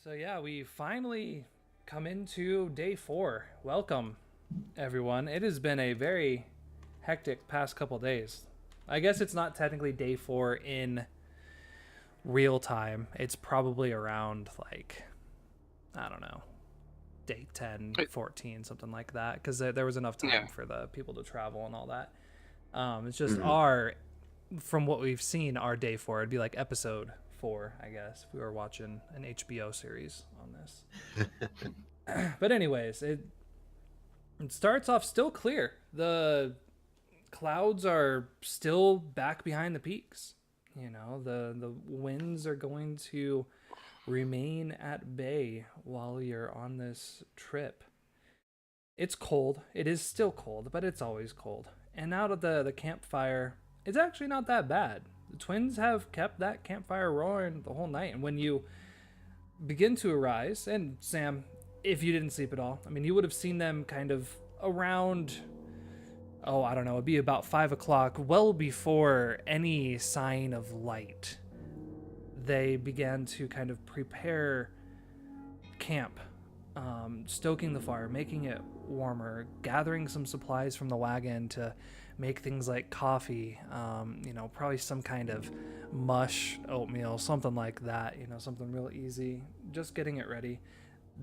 So yeah, we finally come into day 4. Welcome, everyone. It has been a very hectic past couple days. I guess it's not technically day 4 in real time. It's probably around like I don't know, day 10, It- 14, something like that, because there was enough time Yeah. for the people to travel and all that. It's just Mhm. our, from what we've seen, our day 4. It'd be like episode 4, I guess, if we were watching an HBO series on this. But anyways, it starts off still clear. The clouds are still back behind the peaks. The winds are going to remain at bay while you're on this trip. It's cold. It is still cold, but it's always cold. And out of the campfire, it's actually not that bad. The twins have kept that campfire roaring the whole night. And when you begin to arise, and Sam, if you didn't sleep at all, I mean, you would have seen them kind of around, oh, I don't know, it'd be about 5 o'clock, well before any sign of light. They began to kind of prepare camp, stoking the fire, making it warmer, gathering some supplies from the wagon to make things like coffee, probably some kind of mush, oatmeal, something like that, something real easy, just getting it ready.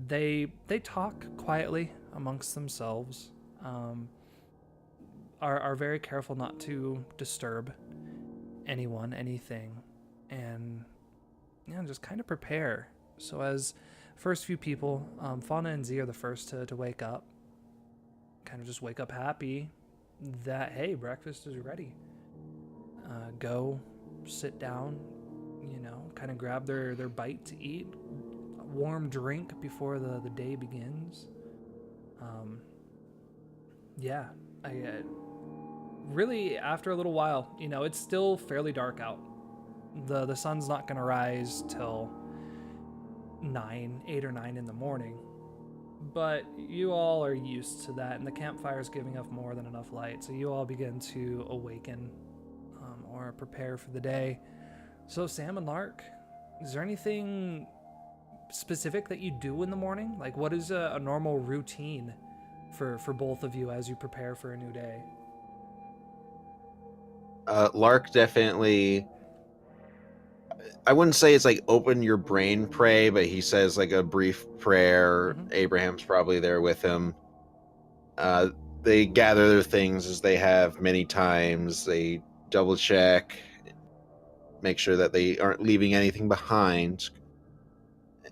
They talk quietly amongst themselves, um, are very careful not to disturb anyone, anything, and just kind of prepare. So as first few people, Fauna and Z are the first to wake up. Kind of just wake up happy that hey, breakfast is ready. Go sit down, kind of grab their bite to eat, a warm drink before the day begins. Um, yeah, I really after a little while, it's still fairly dark out. The sun's not gonna rise till 8 or 9 in the morning, but you all are used to that, and the campfire's giving off more than enough light, so you all begin to awaken, or prepare for the day. So, Sam and Lark, is there anything specific that you do in the morning? Like, what is a normal routine for both of you as you prepare for a new day? Lark definitely. I wouldn't say it's like open your brain pray, but he says like a brief prayer. Mm-hmm. Abraham's probably there with him. Uh, they gather their things as they have many times. They double check, make sure that they aren't leaving anything behind.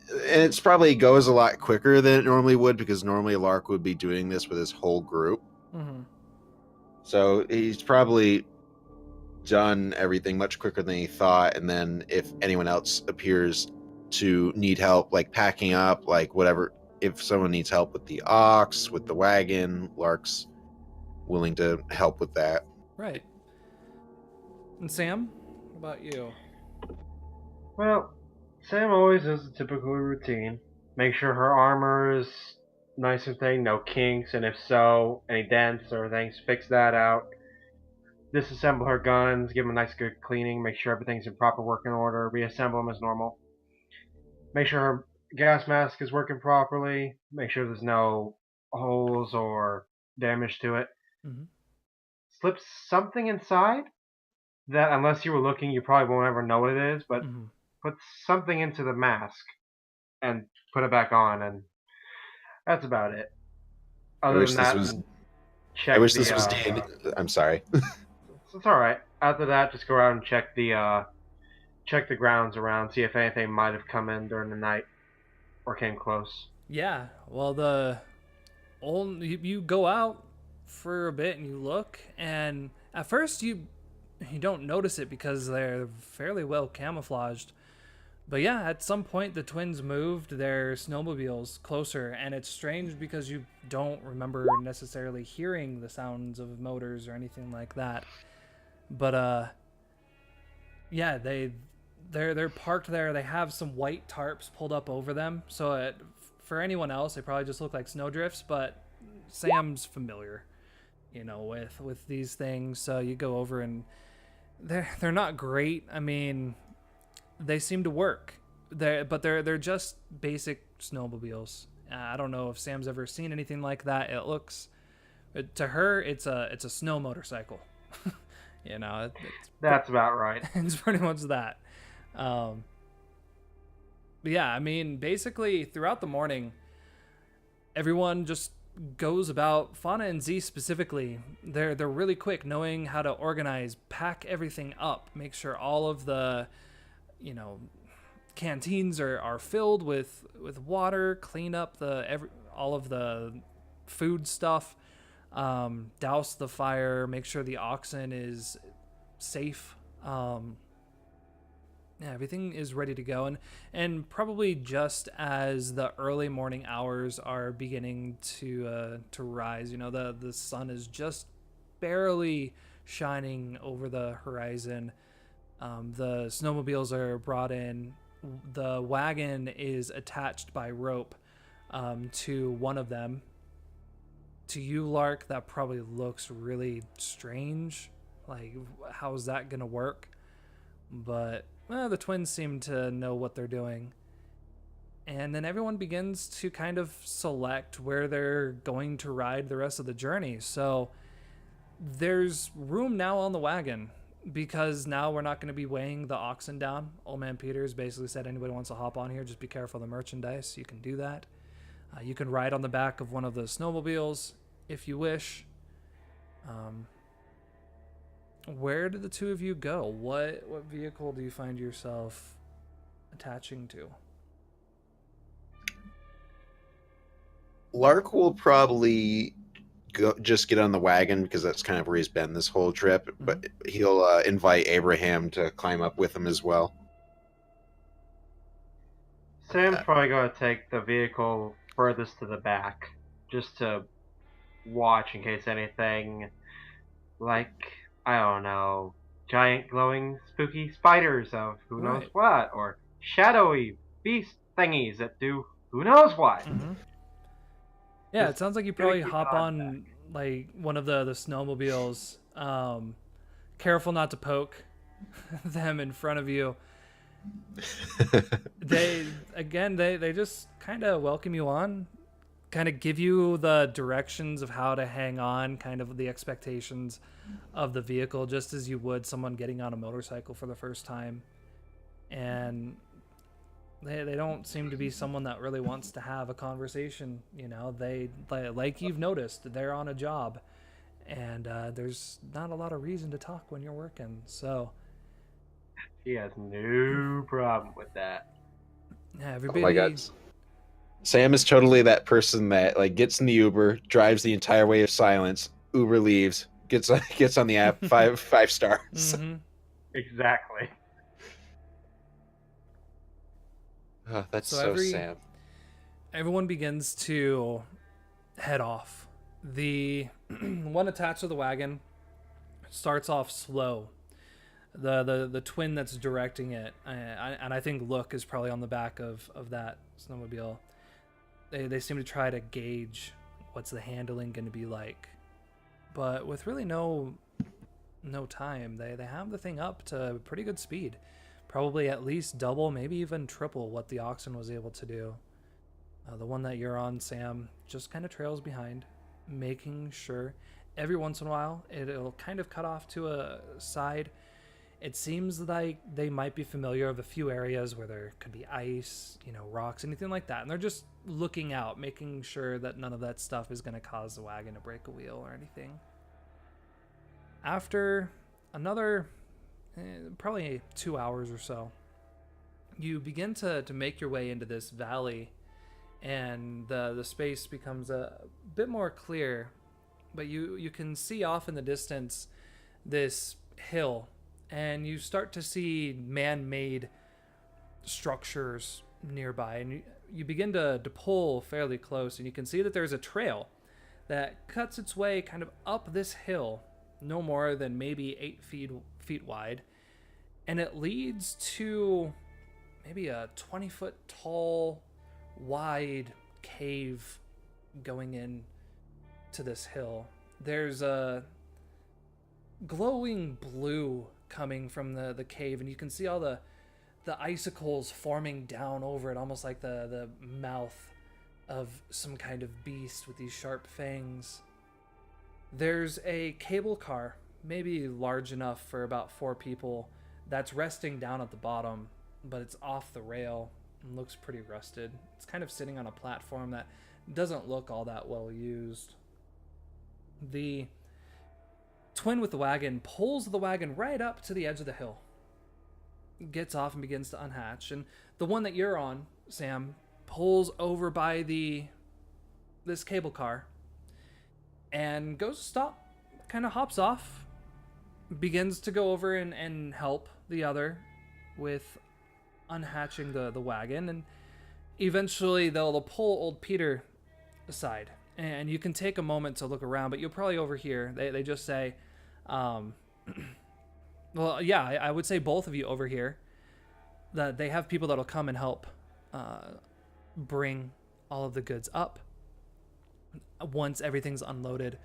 And it's probably goes a lot quicker than it normally would because normally Lark would be doing this with his whole group. Mm-hmm. So he's probably done everything much quicker than he thought. And then if anyone else appears to need help, like packing up, like whatever, if someone needs help with the ox, with the wagon, Lark's willing to help with that. Right. And Sam, what about you? Well, Sam always does the typical routine. Make sure her armor is nice and thick, no kinks, and if so, any dents or things, fix that out. Disassemble her guns, give them a nice good cleaning, make sure everything's in proper working order, reassemble them as normal. Make sure her gas mask is working properly, make sure there's no holes or damage to it. Mm-hmm. Slip something inside that, unless you were looking, you probably won't ever know what it is, but Mm-hmm. put something into the mask and put it back on, and that's about it. I Other wish than this that, was. I check wish the. this was Dan. I'm sorry. It's all right. After that, just go out and check the grounds around, see if anything might have come in during the night or came close. Yeah. Well, the old you go out for a bit and you look, and at first you don't notice it because they're fairly well camouflaged. But yeah, at some point the twins moved their snowmobiles closer, and it's strange because you don't remember necessarily hearing the sounds of motors or anything like that. But yeah, they're parked there. They have some white tarps pulled up over them, so for anyone else, they probably just look like snowdrifts. But Sam's familiar, with these things. So you go over and they're not great. I mean, they seem to work. They're just basic snowmobiles. I don't know if Sam's ever seen anything like that. It looks to her it's a snow motorcycle. That's about right. It's pretty much that. Um, but yeah, I mean, basically throughout the morning, everyone just goes about. Fauna and Z specifically, they're really quick knowing how to organize, pack everything up, make sure all of the, you know, canteens are filled with water, clean up all of the food stuff, douse the fire, make sure the oxen is safe. Yeah, everything is ready to go, and probably just as the early morning hours are beginning to rise, the sun is just barely shining over the horizon. The snowmobiles are brought in. The wagon is attached by rope to one of them. To you, Lark, that probably looks really strange. Like, how's that gonna work? But the twins seem to know what they're doing. And then everyone begins to kind of select where they're going to ride the rest of the journey. So there's room now on the wagon, because now we're not going to be weighing the oxen down. Old Man Peters basically said anybody wants to hop on here, just be careful of the merchandise. You can do that. You can ride on the back of one of the snowmobiles if you wish. Where did the two of you go? What vehicle do you find yourself attaching to? Lark will probably just get on the wagon because that's kind of where he's been this whole trip. Mm-hmm. But he'll invite Abraham to climb up with him as well. Sam's probably going to take the vehicle furthest to the back, just to watch in case anything, like, I don't know, giant glowing spooky spiders of who knows what, or shadowy beast thingies that do who knows what. Mm-hmm. Yeah, it sounds like you probably hop on like one of the snowmobiles. Careful not to poke them in front of you. They just kind of welcome you on, kind of give you the directions of how to hang on, kind of the expectations of the vehicle, just as you would someone getting on a motorcycle for the first time. And they don't seem to be someone that really wants to have a conversation. They like you've noticed, they're on a job, and there's not a lot of reason to talk when you're working. So he has no problem with that. Yeah, everybody. Oh my God. Sam is totally that person that like gets in the Uber, drives the entire way of silence. Uber leaves, gets on the app, five stars. Mm-hmm. Exactly. Oh, that's so Sam. Everyone begins to head off. The one attached to the wagon starts off slow. The twin that's directing it, and I think Look is probably on the back of that snowmobile. They seem to try to gauge what's the handling going to be like, but with really no time, they have the thing up to pretty good speed. Probably at least double, maybe even triple what the oxen was able to do. The one that you're on, Sam, just kind of trails behind, making sure every once in a while it'll kind of cut off to a side. It seems like they might be familiar of a few areas where there could be ice, rocks, anything like that. And they're just looking out, making sure that none of that stuff is going to cause the wagon to break a wheel or anything. After another probably 2 hours or so, you begin to make your way into this valley, and the space becomes a bit more clear, but you can see off in the distance this hill, and you start to see man-made structures nearby, and you begin to pull fairly close, and you can see that there's a trail that cuts its way kind of up this hill, no more than maybe 8 feet wide, and it leads to maybe a 20-foot tall, wide cave going in to this hill. There's a glowing blue coming from the cave, and you can see all the the icicles forming down over it, almost like the mouth of some kind of beast with these sharp fangs. There's a cable car, maybe large enough for about 4 people, that's resting down at the bottom, but it's off the rail and looks pretty rusted. It's kind of sitting on a platform that doesn't look all that well used. The twin with the wagon pulls the wagon right up to the edge of the hill, gets off and begins to unhatch, and the one that you're on, Sam, pulls over by this cable car and goes to stop, kind of hops off, begins to go over and help the other with unhatching the wagon, and eventually they'll pull old Peter aside, and you can take a moment to look around, but you'll probably overhear they just say, well, yeah, I would say both of you overhear that they have people that'll come and help bring all of the goods up. Once everything's unloaded,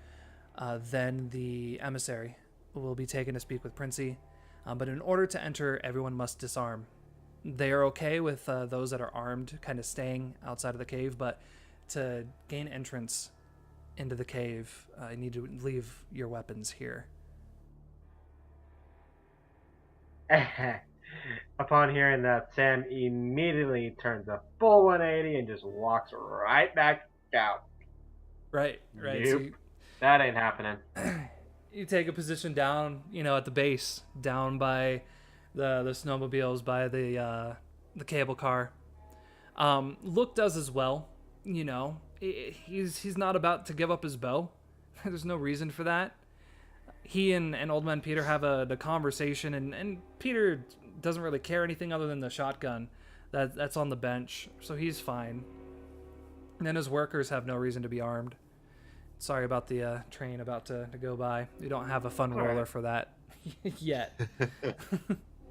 then the emissary will be taken to speak with Princey. But in order to enter, everyone must disarm. They are okay with those that are armed kind of staying outside of the cave, but to gain entrance into the cave, you need to leave your weapons here. Upon hearing that, Sam immediately turns a full 180 and just walks right back out. Right. Nope. So that ain't happening. you take a position down, at the base, down by the snowmobiles, by the cable car. Luke does as well. He's not about to give up his bow. There's no reason for that. He and Old Man Peter have the conversation, and Peter doesn't really care anything other than the shotgun that's on the bench, so he's fine. And then his workers have no reason to be armed. Sorry about the train about to go by. We don't have a fun roller for that yet.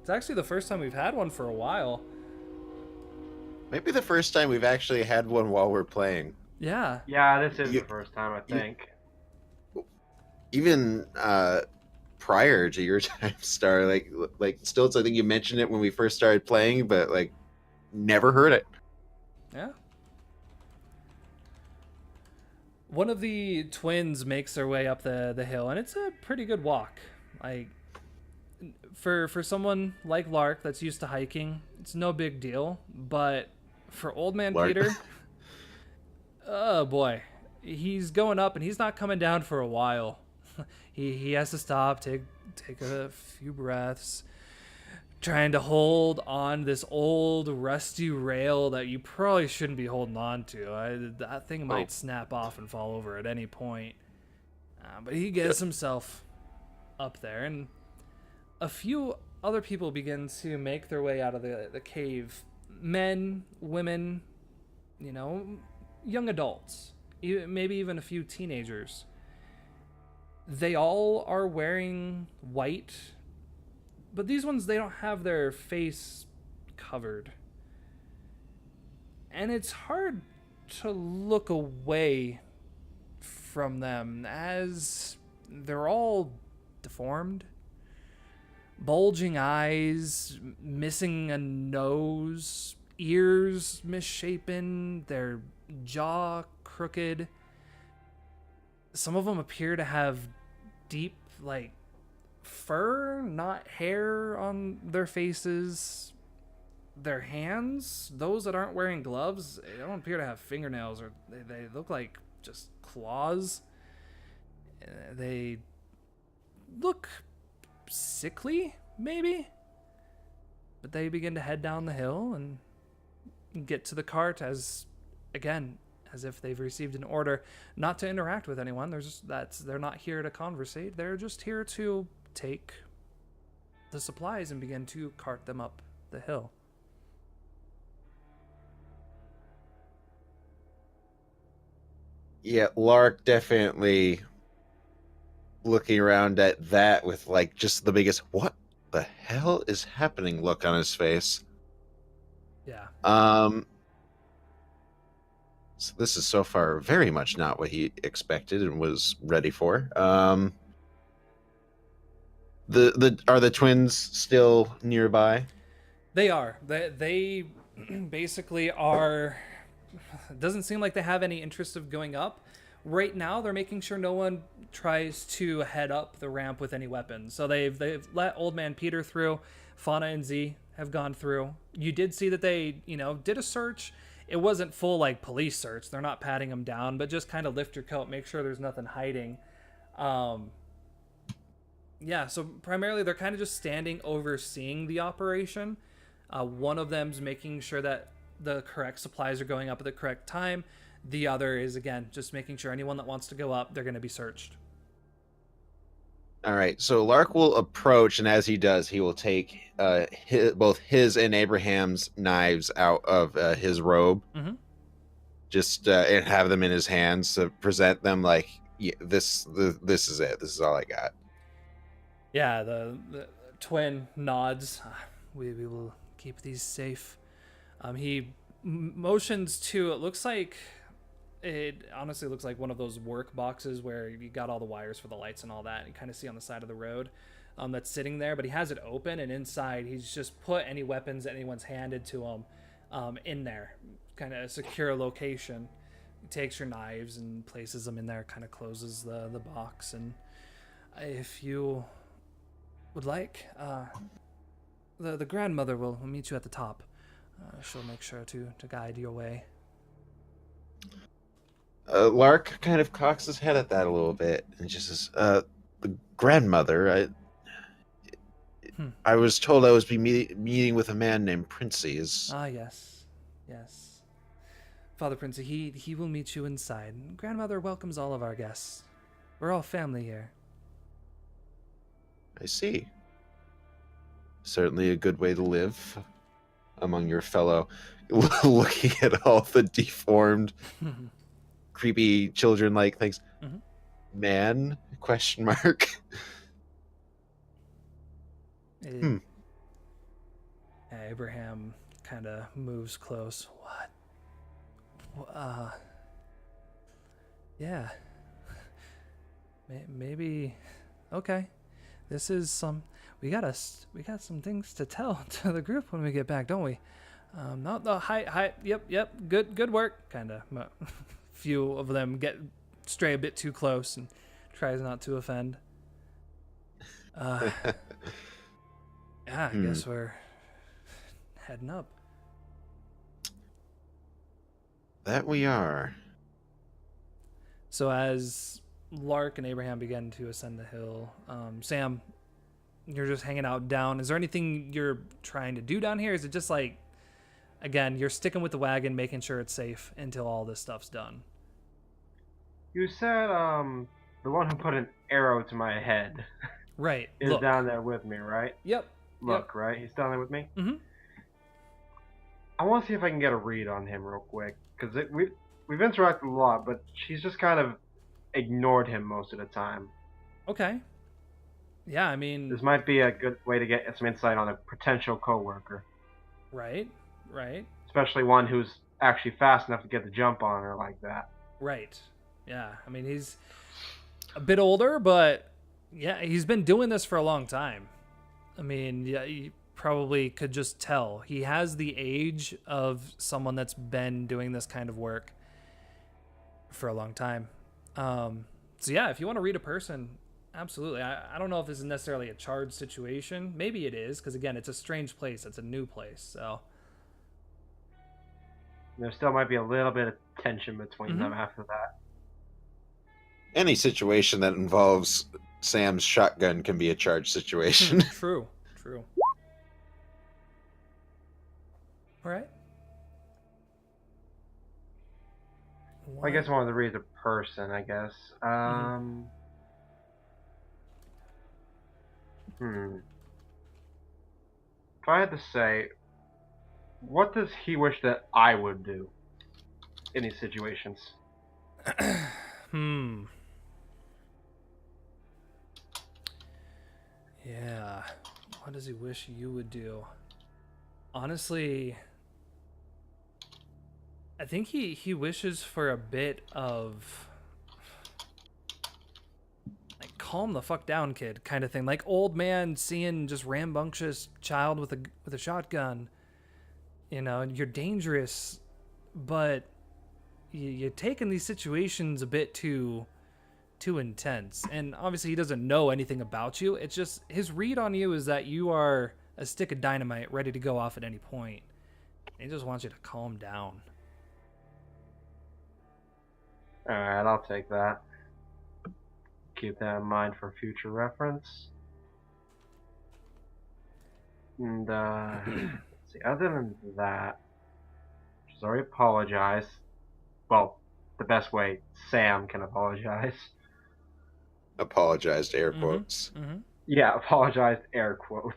It's actually the first time we've had one for a while. Maybe the first time we've actually had one while we're playing. Yeah. Yeah, this is the first time, I think. Even prior to your time, Star, like Stilts, I think you mentioned it when we first started playing, but like never heard it. Yeah. One of the twins makes their way up the hill, and it's a pretty good walk. Like, for someone like Lark that's used to hiking, it's no big deal. But for Old Man Lark. Peter, oh boy, he's going up and he's not coming down for a while. He has to stop, take a few breaths, trying to hold on this old rusty rail that you probably shouldn't be holding on to. That thing might snap off and fall over at any point. But he gets himself up there, and a few other people begin to make their way out of the cave. Men, women, young adults, maybe even a few teenagers. They all are wearing white, but these ones, they don't have their face covered. And it's hard to look away from them, as they're all deformed. Bulging eyes, missing a nose, ears misshapen, their jaw crooked. Some of them appear to have deep, fur, not hair, on their faces. Their hands, those that aren't wearing gloves, they don't appear to have fingernails, or they look like just claws. They look sickly, maybe, but they begin to head down the hill and get to the cart as if they've received an order not to interact with anyone. They're not here to conversate. They're just here to take the supplies and begin to cart them up the hill. Yeah, Lark definitely looking around at that with just the biggest "what the hell is happening" look on his face. Yeah. So this is so far very much not what he expected and was ready for. Are the twins still nearby? They are. They basically are. It doesn't seem like they have any interest of going up. Right now, they're making sure no one tries to head up the ramp with any weapons. So they've let Old Man Peter through. Fauna and Z have gone through. You did see that they did a search. It wasn't full like police search. They're not patting them down, but just kind of lift your coat, make sure there's nothing hiding. Um, yeah. So primarily, they're kind of just standing overseeing the operation. One of them's making sure that the correct supplies are going up at the correct time. The other is, again, just making sure anyone that wants to go up, they're going to be searched. All right, so Lark will approach, and as he does, he will take both his and Abraham's knives out of his robe, Mm-hmm. just and have them in his hands to present them like, yeah, this is it. This is all I got. Yeah, the twin nods. We will keep these safe. He motions to, it honestly looks like one of those work boxes where you got all the wires for the lights and all that. You kind of see on the side of the road that's sitting there, but he has it open, and inside he's just put any weapons that anyone's handed to him in there. Kind of a secure location. He takes your knives and places them in there, kind of closes the box. And if you would like, the grandmother will meet you at the top. She'll make sure to guide your way. Lark kind of cocks his head at that a little bit and just says, "The grandmother. I was told I was meeting with a man named Princey. Is Ah, yes. Father Prince, he will meet you inside. Grandmother welcomes all of our guests. We're all family here. I see. Certainly a good way to live among your fellow." Looking at all the deformed, creepy children-like things. Mhm. Man? Question mark. Abraham kind of moves close. What? Yeah. Maybe. Okay. This is some. We got some things to tell to the group when we get back, don't we? No, hi. Yep. Good work. Kind of. Few of them stray a bit too close and tries not to offend. Yeah, I guess we're heading up. That we are. So as Lark and Abraham begin to ascend the hill, Sam, you're just hanging out down. Is there anything you're trying to do down here? Is it just like, again, you're sticking with the wagon, making sure it's safe until all this stuff's done? You said the one who put an arrow to my head Right. is Look. down there with me, right? Yep. Look, right? He's down there with me. Mm-hmm. I want to see if I can get a read on him real quick, because we've interacted a lot, but she's just kind of ignored him most of the time. Okay. Yeah, I mean, this might be a good way to get some insight on a potential coworker. Right. Especially one who's actually fast enough to get the jump on her like that. Right. Yeah, I mean, he's a bit older, but yeah, he's been doing this for a long time. I mean, yeah, you probably could just tell. He has the age of someone that's been doing this kind of work for a long time. So yeah, if you want to read a person, absolutely. I don't know if this is necessarily a charged situation. Maybe it is, because again, it's a strange place. It's a new place, so. There still might be a little bit of tension between them after that. Any situation that involves Sam's shotgun can be a charged situation. True. All right. I guess I wanted to read the person, I guess. If I had to say, what does he wish that I would do in these situations? Yeah. What does he wish you would do? Honestly, I think he wishes for a bit of like calm the fuck down, kid, kind of thing. Like old man seeing just rambunctious child with a shotgun. You know, you're dangerous, but you're taking these situations a bit too intense. And obviously he doesn't know anything about you. It's just his read on you is that you are a stick of dynamite ready to go off at any point. And he just wants you to calm down. Alright, I'll take that. Keep that in mind for future reference. And, let's see, other than that, she's already apologized. Well, the best way Sam can apologize. Apologized, air quotes. Yeah, apologized, air quotes.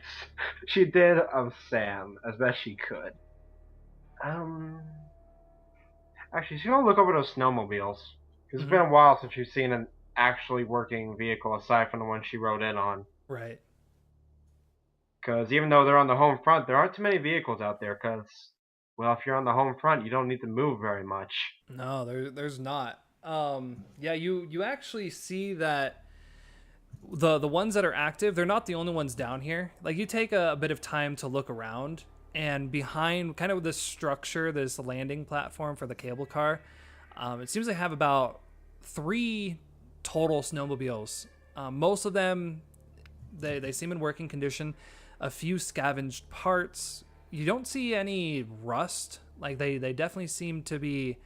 She did of Sam as best she could. Actually, she's gonna look over those snowmobiles. Because it's been a while since you've seen an actually working vehicle aside from the one she rode in on. Right. Because even though they're on the home front, there aren't too many vehicles out there. Because, well, if you're on the home front, you don't need to move very much. No, there's not. Yeah, you actually see that the ones that are active, they're not the only ones down here. Like you take a bit of time to look around, and behind kind of this structure, this landing platform for the cable car, it seems they have about 3 total snowmobiles. Most of them, they seem in working condition. A few scavenged parts. You don't see any rust. Like they definitely seem to be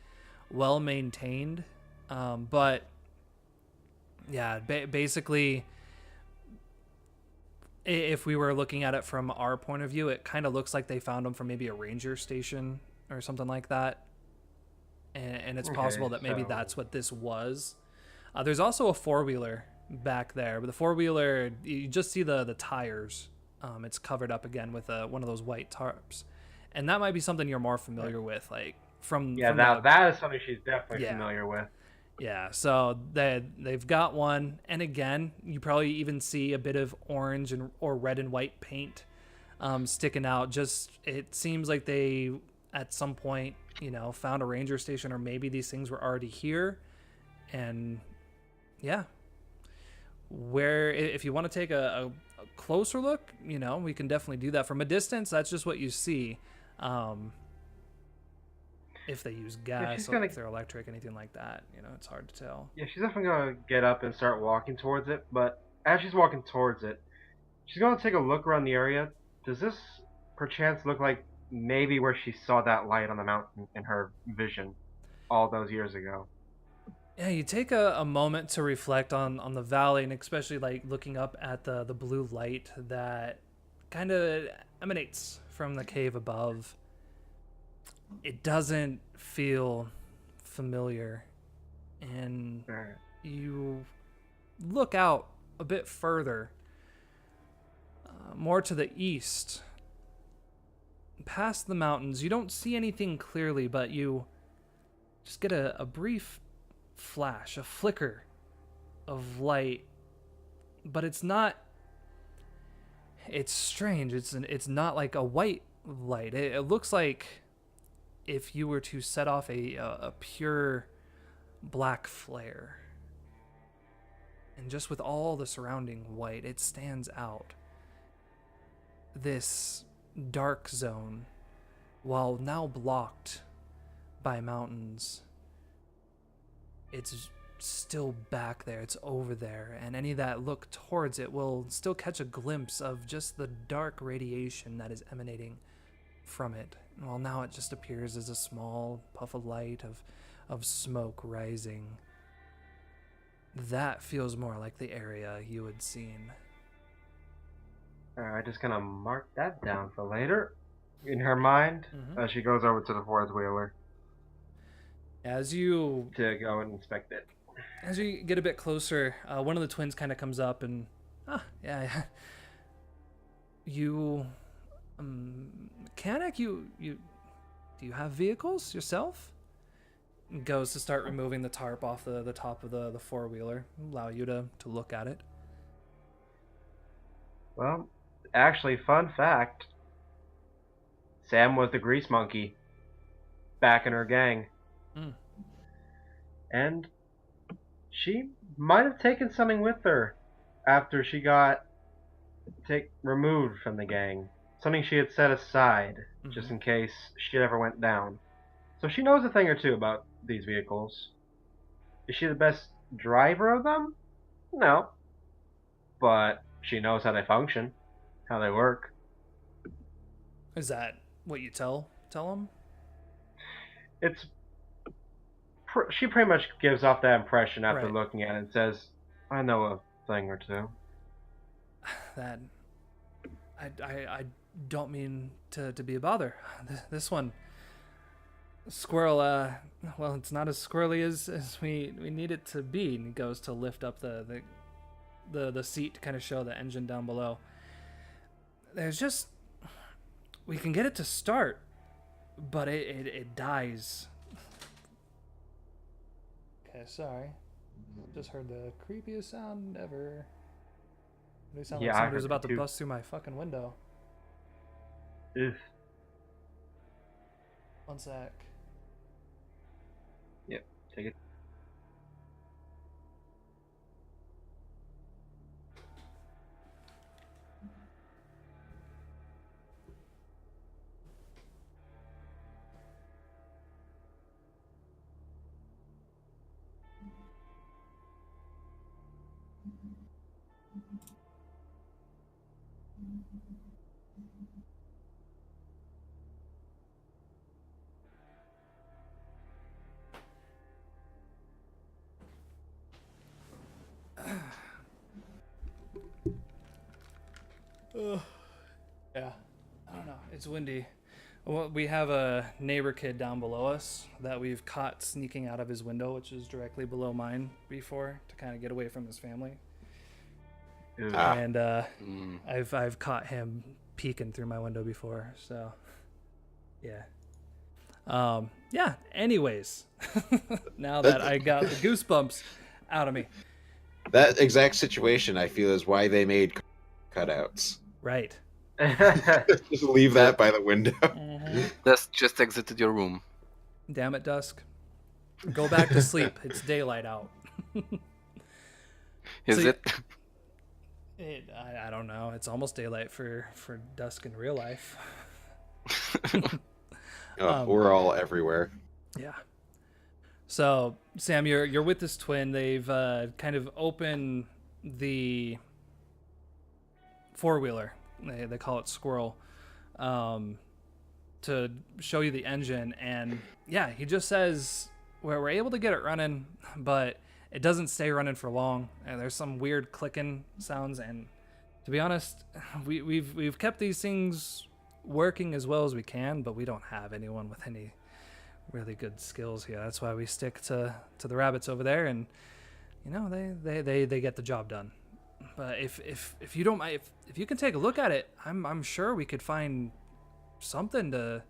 well maintained. But yeah, basically, if we were looking at it from our point of view, it kind of looks like they found them from maybe a ranger station or something like that. And it's possible that maybe that's what this was. There's also a 4-wheeler back there, but the 4-wheeler, you just see the tires. It's covered up again with one of those white tarps, and that might be something you're more familiar with, like from that is something she's definitely familiar with. Yeah, so they've got one, and again, you probably even see a bit of orange or red and white paint sticking out. Just it seems like they at some point, found a ranger station, or maybe these things were already here, and yeah. Where if you want to take a closer look, we can definitely do that. From a distance, that's just what you see. If they use gas, or if they're electric, anything like that, it's hard to tell. Yeah, she's definitely gonna get up and start walking towards it, but as she's walking towards it, she's gonna take a look around the area. Does this perchance look like maybe where she saw that light on the mountain in her vision all those years ago? Yeah, you take a moment to reflect on the valley, and especially like looking up at the blue light that kind of emanates from the cave above. It doesn't feel familiar, and you look out a bit further, more to the east, past the mountains. You don't see anything clearly, but you just get a brief flash, a flicker of light, but it's strange. It's not like a white light. It looks like if you were to set off a pure black flare, and just with all the surrounding white, it stands out. This dark zone, while now blocked by mountains, it's still back there. It's over there, and any that look towards it will still catch a glimpse of just the dark radiation that is emanating from it. Well, now it just appears as a small puff of light of smoke rising. That feels more like the area you had seen. Alright, just gonna mark that down for later in her mind as she goes over to the 4-wheeler. As you to go and inspect it. As you get a bit closer, one of the twins kind of comes up and, yeah. You, mechanic, do you have vehicles yourself? Goes to start removing the tarp off the top of the 4-wheeler, allow you to look at it. Well, actually, fun fact, Sam was the grease monkey back in her gang. And she might have taken something with her after she got removed from the gang. Something she had set aside just in case she ever went down. So she knows a thing or two about these vehicles. Is she the best driver of them? No. But she knows how they function, how they work. Is that what you tell them? It's she pretty much gives off that impression after Right. looking at it and says, "I know a thing or two." That I don't mean to be a bother. This one, squirrel. Well, it's not as squirrely as we need it to be. And he goes to lift up the seat to kind of show the engine down below. There's just, we can get it to start, but it dies. Okay, sorry. Just heard the creepiest sound ever. They sound like somebody was about to bust through my fucking window. Ugh. One sec. Yep, take it. Yeah, I don't know. It's windy. Well, we have a neighbor kid down below us that we've caught sneaking out of his window, which is directly below mine before, to kind of get away from his family. And I've caught him peeking through my window before, so yeah. Yeah, anyways. Now that I got the goosebumps out of me. That exact situation, I feel, is why they made cutouts. Right. Just leave that by the window. That's just exited your room. Damn it, Dusk. Go back to sleep. It's daylight out. Is So- it? I don't know. It's almost daylight for Dusk in real life. We're all everywhere. Yeah. So, Sam, you're with this twin. They've kind of opened the four-wheeler. They call it Squirrel, to show you the engine. And yeah, he just says we're able to get it running, but it doesn't stay running for long. And there's some weird clicking sounds. And to be honest, we've kept these things working as well as we can, but we don't have anyone with any really good skills here. That's why we stick to the rabbits over there, and you know they get the job done. But if you don't mind, if you can take a look at it, I'm sure we could find something to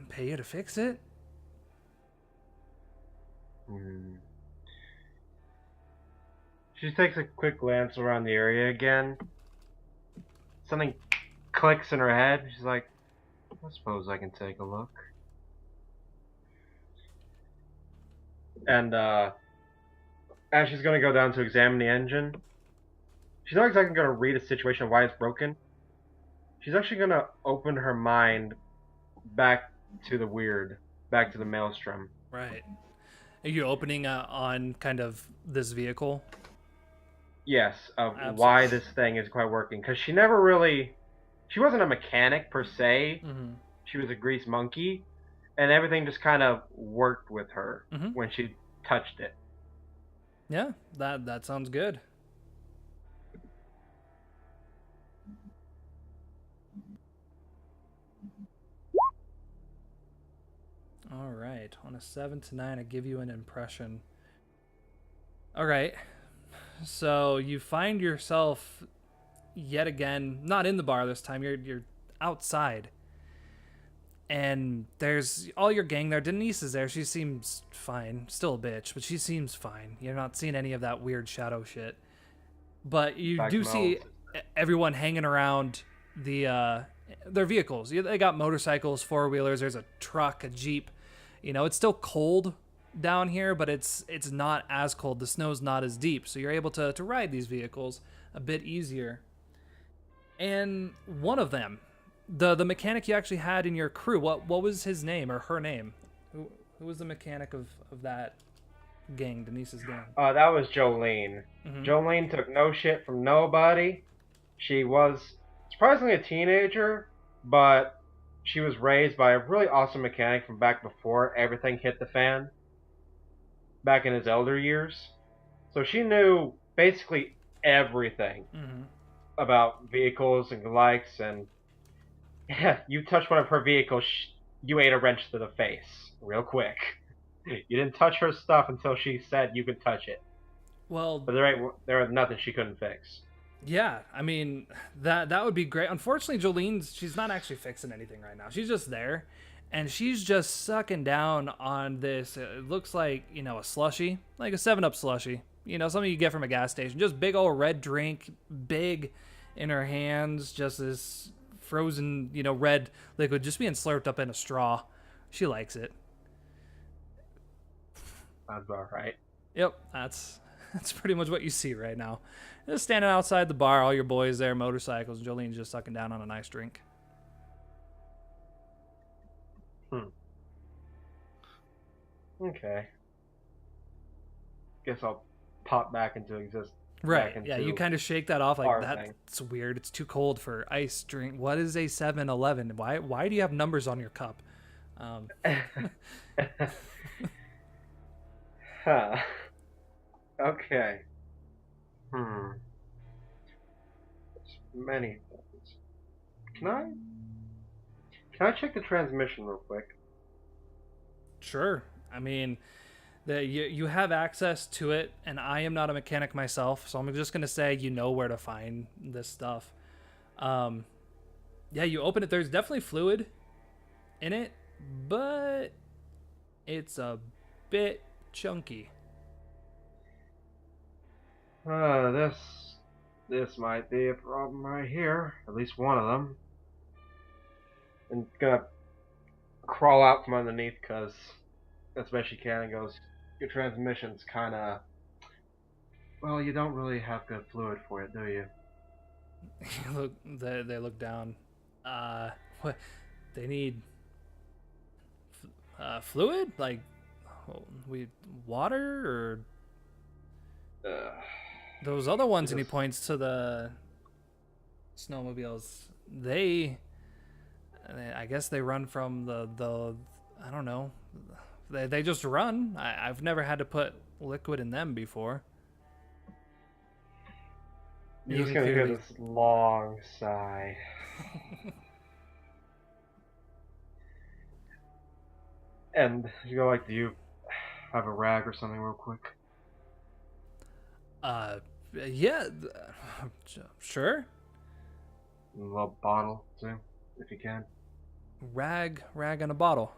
pay you to fix it. She takes a quick glance around the area again. Something clicks in her head. She's like, I suppose I can take a look. And as she's going to go down to examine the engine, she's not exactly going to read a situation of why it's broken. She's actually going to open her mind back to the weird, back to the maelstrom. Right. Are you opening on kind of this vehicle? Yes, of Absolutely. why this thing is quite working. Because she never really... She wasn't a mechanic per se. Mm-hmm. She was a grease monkey. And everything just kind of worked with her when she touched it. Yeah, that sounds good. All right, on a 7 to 9, I give you an impression. All right, so you find yourself yet again not in the bar this time. You're outside, and there's all your gang there. Denise is there. She seems fine, still a bitch, but she seems fine. You're not seeing any of that weird shadow shit, but you do see everyone hanging around their vehicles. They got motorcycles, four-wheelers. There's a truck, a Jeep. You know, it's still cold down here, but it's not as cold. The snow's not as deep, so you're able to ride these vehicles a bit easier. And one of them, the mechanic you actually had in your crew, what was his name or her name? Who was the mechanic of that gang, Denise's gang? That was Jolene. Mhm. Jolene took no shit from nobody. She was surprisingly a teenager, but she was raised by a really awesome mechanic from back before everything hit the fan, back in his elder years. So she knew basically everything Mhm. about vehicles and likes, and yeah, you touch one of her vehicles, you ate a wrench to the face real quick. You didn't touch her stuff until she said you could touch it. Well, But there was nothing she couldn't fix. yeah, I mean that would be great. Unfortunately, she's not actually fixing anything right now. She's just there, and she's just sucking down on this. It looks like a slushy, like a 7-Up slushy. Something you get from a gas station. Just big old red drink, big in her hands, just this frozen, red liquid, just being slurped up in a straw. She likes it. That's about right. Yep, that's pretty much what you see right now. Just standing outside the bar, all your boys there, motorcycles, and Jolene's just sucking down on a nice drink. Okay. Guess I'll pop back into existence. Right, yeah, you kind of shake that off like our that's weird. It's too cold for ice drink. What is a 7-Eleven? Why do you have numbers on your cup? Huh. Okay. There's many things. Can I check the transmission real quick? Sure. I mean, you have access to it, and I am not a mechanic myself, so I'm just gonna say where to find this stuff. Yeah, you open it. There's definitely fluid in it, but it's a bit chunky. This might be a problem right here. At least one of them. And gonna crawl out from underneath because as best she can and goes, your transmission's kind of, well, you don't really have good fluid for it, do you? They look down. What they need? Fluid, like water or those other ones. And he points to the snowmobiles. I guess they run from the I don't know. They just run. I've never had to put liquid in them before. You're just gonna get this long sigh. And you go like, do you have a rag or something real quick? Yeah, sure. A little bottle too, if you can. Rag in a bottle.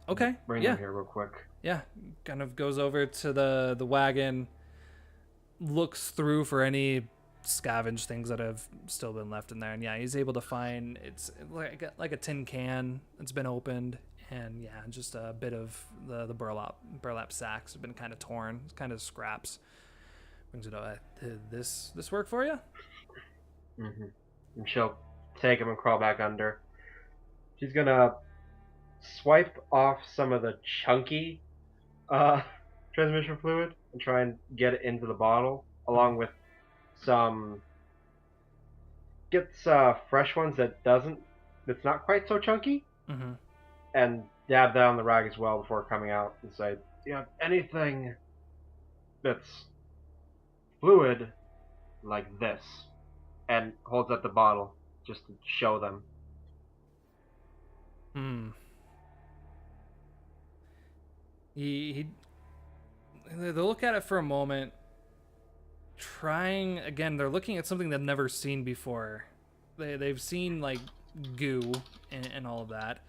Okay. Bring them here real quick. Yeah, kind of goes over to the wagon, looks through for any scavenged things that have still been left in there, and yeah, he's able to find it's like a tin can that's been opened, and yeah, just a bit of the burlap sacks have been kind of torn. It's kind of scraps. Brings it over. Did this work for you? Mm-hmm. And she'll take him and crawl back under. She's gonna swipe off some of the chunky transmission fluid and try and get it into the bottle, along with some fresh ones that's not quite so chunky, and dab that on the rag as well before coming out and say, "Do you have anything that's fluid like this?" And holds up the bottle just to show them. They look at it for a moment, trying again. They're looking at something they've never seen before. They've seen like goo and all of that.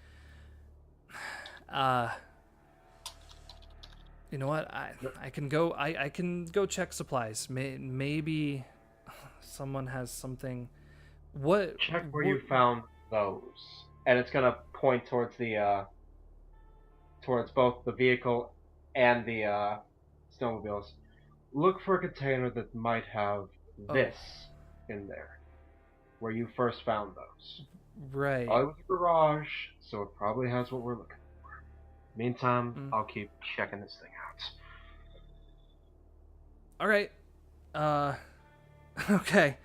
You know what? I can go check supplies. Maybe someone has something. What? Check where you found those, and it's gonna point towards towards both the vehicle and the snowmobiles. Look for a container that might have Oh, this in there, where you first found those. right. Probably was a garage, so it probably has what we're looking for. Meantime, Mm. I'll keep checking this thing out. All right. Uh, okay.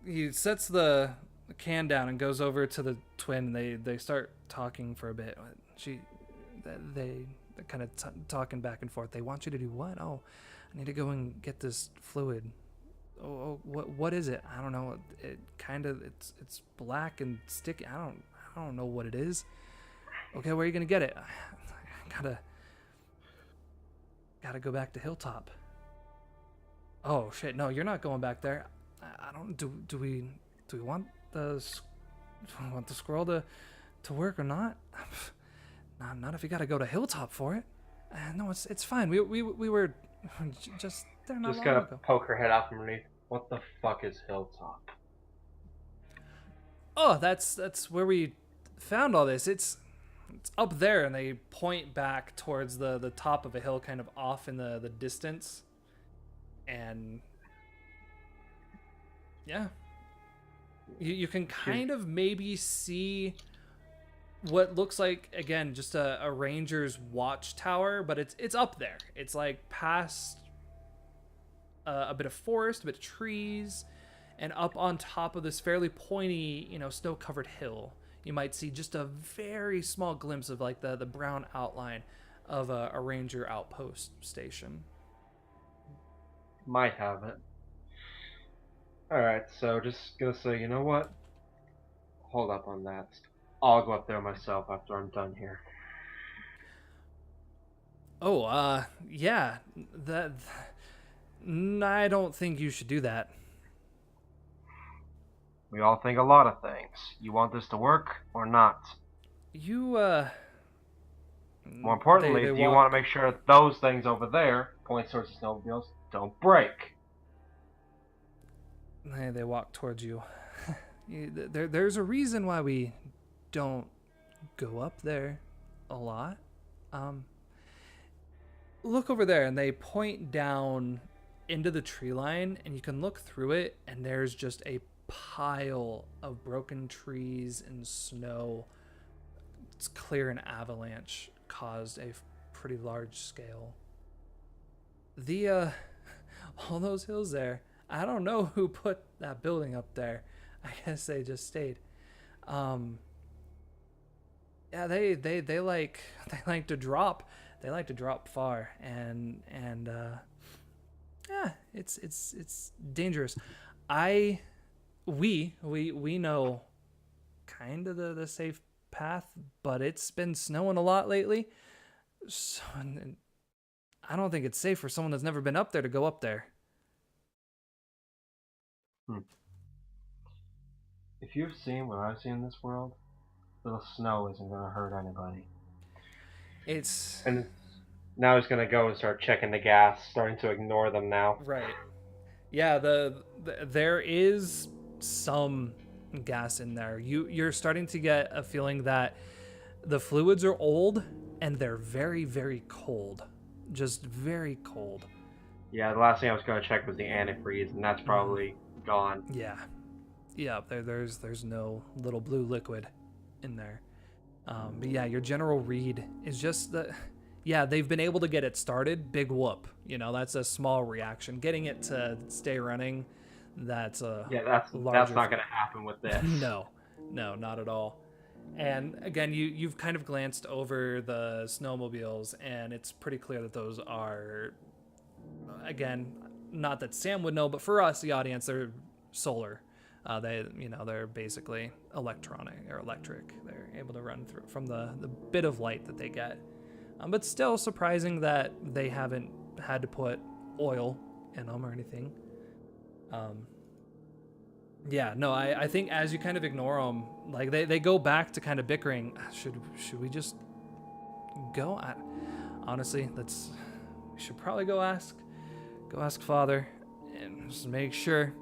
He sets the can down and goes over to the twin. They start talking for a bit. They kind of talking back and forth. They want you to do what? Oh, I need to go and get this fluid. What is it? I don't know. It kind of it's black and sticky. I don't know what it is. Okay, where are you gonna get it? I gotta go back to Hilltop. Oh shit! No, you're not going back there. I don't. Do we want the squirrel to work or not? Not if you gotta go to Hilltop for it. No, it's fine. We were just there not Just long gonna ago. poke her head out from underneath. What the fuck is Hilltop? Oh, that's where we found all this. It's up there, and they point back towards the top of a hill, kind of off in the distance. And yeah, you can kind of maybe see what looks like, again, just a ranger's watchtower, but it's up there. It's like past a bit of forest, a bit of trees, and up on top of this fairly pointy, snow-covered hill, you might see just a very small glimpse of like the brown outline of a ranger outpost station. Might have it. Alright, so just gonna say, you know what? Hold up on that. I'll go up there myself after I'm done here. Oh, yeah, that. I don't think you should do that. We all think a lot of things. You want this to work or not? You, More importantly, they do you want to walk. make sure that those things over there, point towards the snowmobiles, don't break? They walk towards you. There's a reason why we don't go up there a lot. Look over there, and they point down into the tree line, and you can look through it, and there's just a pile of broken trees and snow. It's clear an avalanche caused a pretty large scale. The all those hills there, I don't know who put that building up there. I guess they just stayed. Um yeah, they like they like to drop. They like to drop far, and yeah, it's dangerous. I we know kind of the safe path, but it's been snowing a lot lately. So and I don't think it's safe for someone that's never been up there to go up there. If you've seen what I've seen in this world, little snow isn't going to hurt anybody. It's And now he's going to go and start checking the gas, starting to ignore them now. right. Yeah, there is some gas in there. You're starting to get a feeling that the fluids are old and they're very, very cold. Just very cold. Yeah, the last thing I was going to check was the antifreeze, and that's probably gone. Yeah. Yeah, there's no little blue liquid in there. But yeah, your general read is just that, yeah, they've been able to get it started. Big whoop. That's a small reaction. Getting it to stay running, that's a that's larger. not going to happen with this. No, not at all. And again, you've kind of glanced over the snowmobiles, and it's pretty clear that those are, again, not that Sam would know, but for us, the audience, they're solar. They're basically electronic or electric. They're able to run through from the bit of light that they get. But still surprising that they haven't had to put oil in them or anything. Yeah, no, I think as you kind of ignore them, like they go back to kind of bickering. Should we just go? Honestly, we should probably go ask Father and just make sure.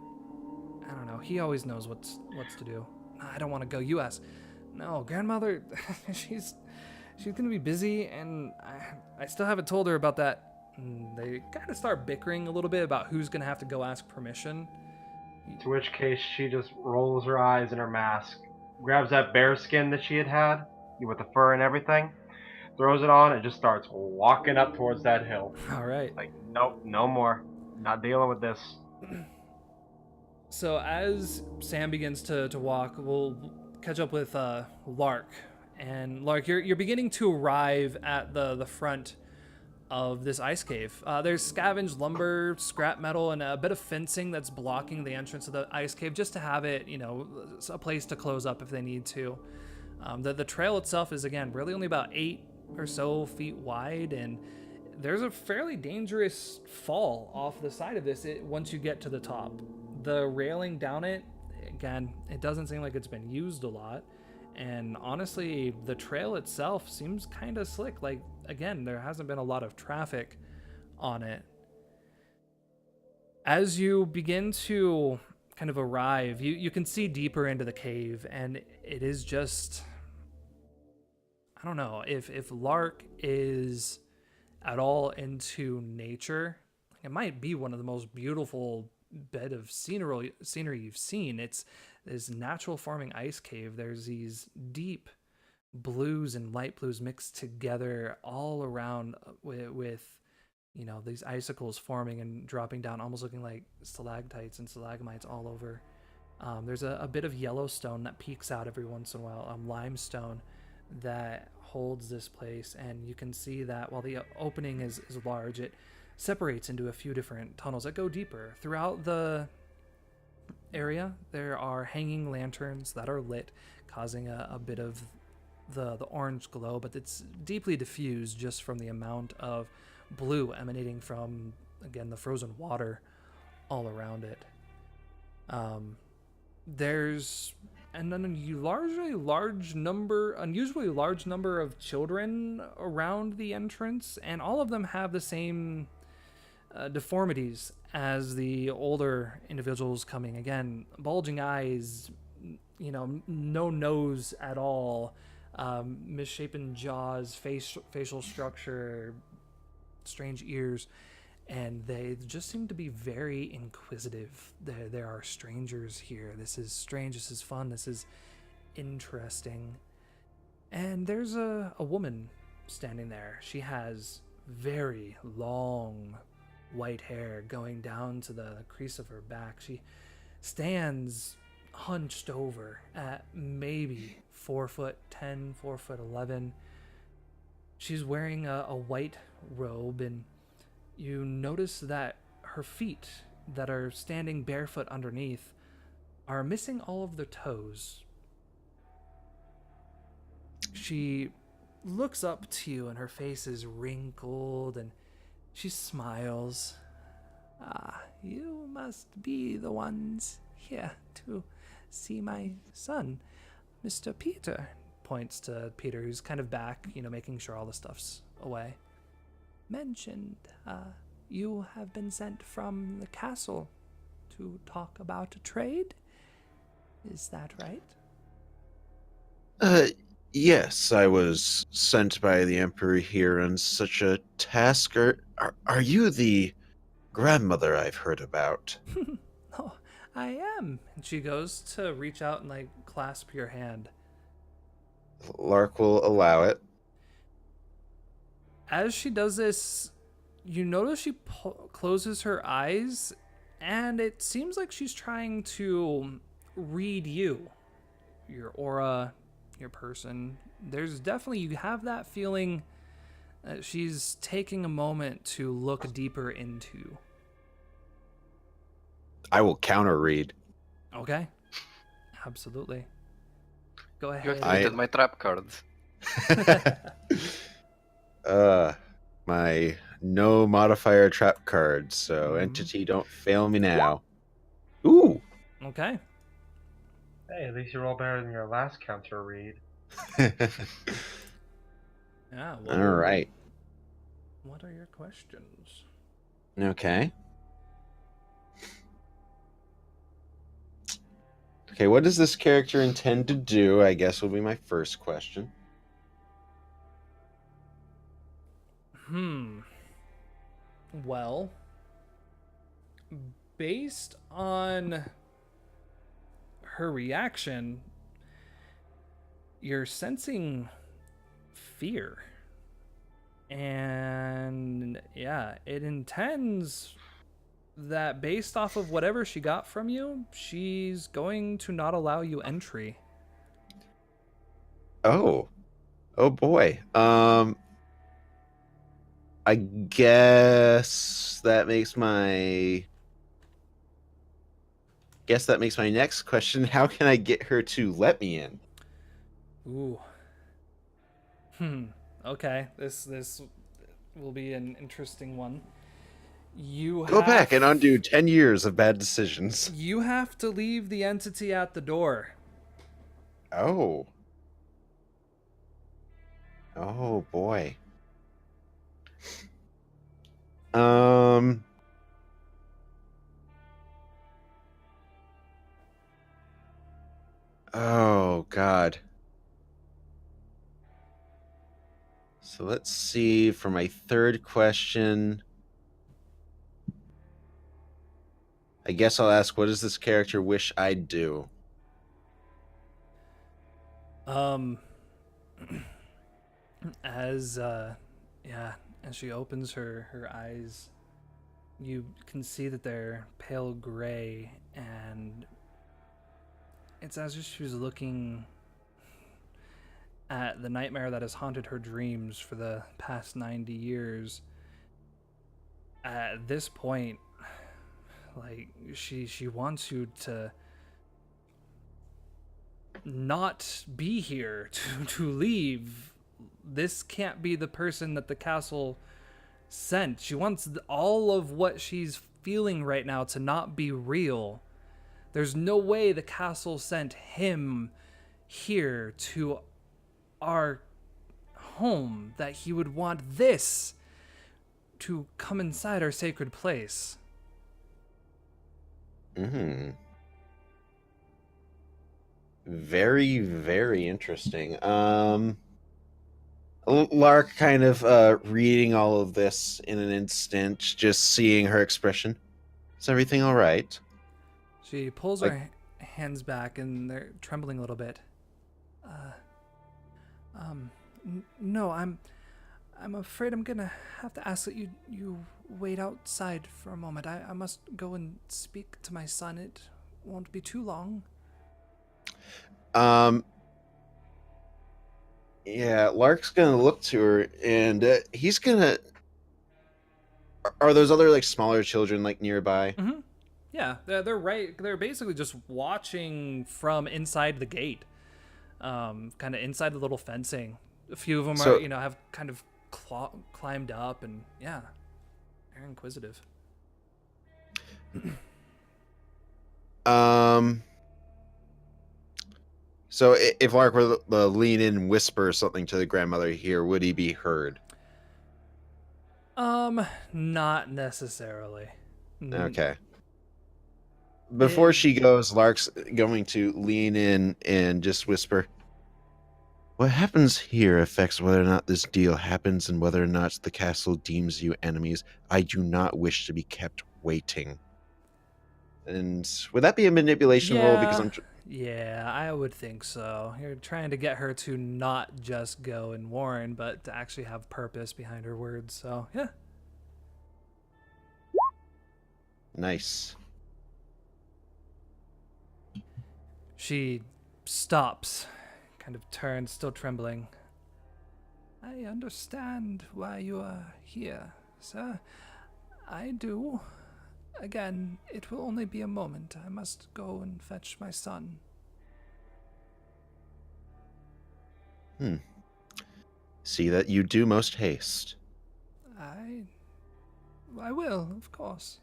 I don't know. He always knows what's to do. I don't want to go. You ask. No, grandmother, she's gonna be busy, and I still haven't told her about that. And they kind of start bickering a little bit about who's gonna have to go ask permission. To which case she just rolls her eyes in her mask, grabs that bear skin that she had with the fur and everything, throws it on, and just starts walking up towards that hill. All right. Like, nope, no more. Not dealing with this. So as Sam begins to walk, we'll catch up with Lark. And Lark, you're beginning to arrive at the front of this ice cave. There's scavenged lumber, scrap metal, and a bit of fencing that's blocking the entrance of the ice cave, just to have it, a place to close up if they need to. The trail itself is, again, really only about 8 or so feet wide, and there's a fairly dangerous fall off the side of this once you get to the top. The railing down it, again, it doesn't seem like it's been used a lot. And honestly, the trail itself seems kind of slick. Like, again, there hasn't been a lot of traffic on it. As you begin to kind of arrive, you can see deeper into the cave, and it is just, I don't know, if Lark is at all into nature, it might be one of the most beautiful bed of scenery you've seen. It's this natural forming ice cave. There's these deep blues and light blues mixed together all around with these icicles forming and dropping down, almost looking like stalactites and stalagmites all over. There's a bit of Yellowstone that peeks out every once in a while, limestone that holds this place, and you can see that while the opening is large, it separates into a few different tunnels that go deeper. Throughout the area, there are hanging lanterns that are lit, causing a bit of the orange glow, but it's deeply diffused just from the amount of blue emanating from, again, the frozen water all around it. There's an unusually large number of children around the entrance, and all of them have the same deformities as the older individuals coming. Again, bulging eyes, no nose at all, misshapen jaws, facial structure, strange ears, and they just seem to be very inquisitive. There are strangers here. This is strange. This is fun. This is interesting. And there's a woman standing there. She has very long white hair going down to the crease of her back. She stands hunched over at maybe 4'10", 4'11". She's wearing a white robe, and you notice that her feet that are standing barefoot underneath are missing all of their toes. She looks up to you, and her face is wrinkled, and she smiles. "Ah, you must be the ones here to see my son, Mr. Peter." Points to Peter, who's kind of back, making sure all the stuff's away. "Mentioned, you have been sent from the castle to talk about a trade. Is that right?" Yes, I was sent by the Emperor here on such a task. Are you the grandmother I've heard about? "Oh, I am." And she goes to reach out and clasp your hand. Lark will allow it. As she does this, you notice she closes her eyes, and it seems like she's trying to read you, your aura, your person. There's definitely, you have that feeling that she's taking a moment to look deeper into. I will counter read. Okay. Absolutely. Go You ahead. activated my trap cards. My no modifier trap card, so Mhm. entity don't fail me now. Ooh. Okay. Hey, at least you roll better than your last counter read. Yeah. All right. What are your questions? Okay. Okay, what does this character intend to do? I guess will be my first question. Well, based on her reaction, you're sensing fear. And yeah, it intends that based off of whatever she got from you, she's going to not allow you entry. Oh. Oh boy. I guess that makes my next question. How can I get her to let me in? Ooh. Okay. This will be an interesting one. You Go back have and undo 10 years of bad decisions. you have to leave the entity at the door. Oh. Oh boy. Um Oh god. So let's see for my third question. I guess I'll ask, what does this character wish I'd do? Um as yeah, as she opens her eyes, you can see that they're pale gray, and it's as if she was looking at the nightmare that has haunted her dreams for the past 90 years. At this point, like she wants you to not be here, to leave. This can't be the person that the castle sent. She wants all of what she's feeling right now to not be real. There's no way the castle sent him here to our home, that he would want this to come inside our sacred place. Hmm. Very, very interesting. Lark kind of reading all of this in an instant, just seeing her expression. Is everything all right? She pulls Like, her hands back and they're trembling a little bit. No, I'm afraid I'm gonna have to ask that you wait outside for a moment. I must go and speak to my son. It won't be too long. um, yeah, Lark's gonna look to her, and he's gonna. Are those other like smaller children like nearby? Mm-hmm. Yeah, they're right. They're basically just watching from inside the gate, kind of inside the little fencing. A few of them are, So, have kind of climbed up, and yeah, they're inquisitive. um, if Lark were to lean in and whisper something to the grandmother here, would he be heard? Not necessarily. Okay. Before she goes, Lark's going to lean in and just whisper, "What happens here affects whether or not this deal happens and whether or not the castle deems you enemies. I do not wish to be kept waiting." And would that be a manipulation roll? Because Yeah, I'm. yeah, I would think so. You're trying to get her to not just go and warn, but to actually have purpose behind her words. So yeah. Nice. She stops, kind of turns, still trembling. I understand why you are here, sir. I do. Again, it will only be a moment. I must go and fetch my son. See that you do most haste. I will, of course.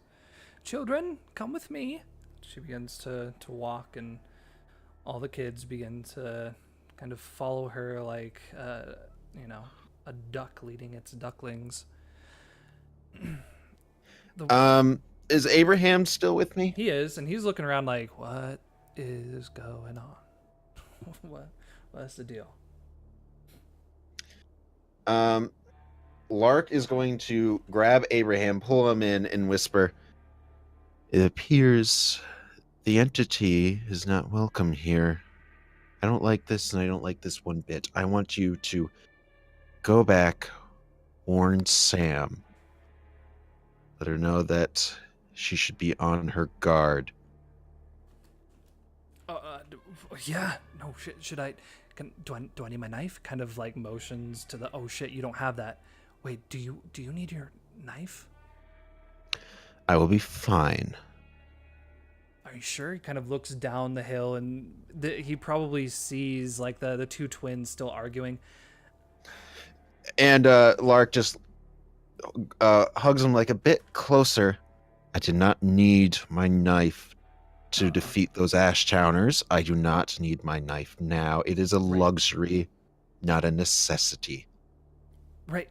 Children, come with me. She begins to walk, and all the kids begin to kind of follow her like, a duck leading its ducklings. Is Abraham still with me? He is, and he's looking around like, what is going on? What's the deal? Lark is going to grab Abraham, pull him in, and whisper, "It appears the entity is not welcome here. I don't like this, and I don't like this one bit. I want you to go back, warn Sam. Let her know that she should be on her guard." Yeah. No shit. Should I? Do I need my knife? Kind of like motions to the. Oh shit! You don't have that. Wait. Do you need your knife? I will be fine. Are you sure? He kind of looks down the hill, and he probably sees like the two twins still arguing. And Lark just hugs him like a bit closer. "I did not need my knife to defeat those Ashtowners. I do not need my knife now. It is a luxury, not a necessity." Right.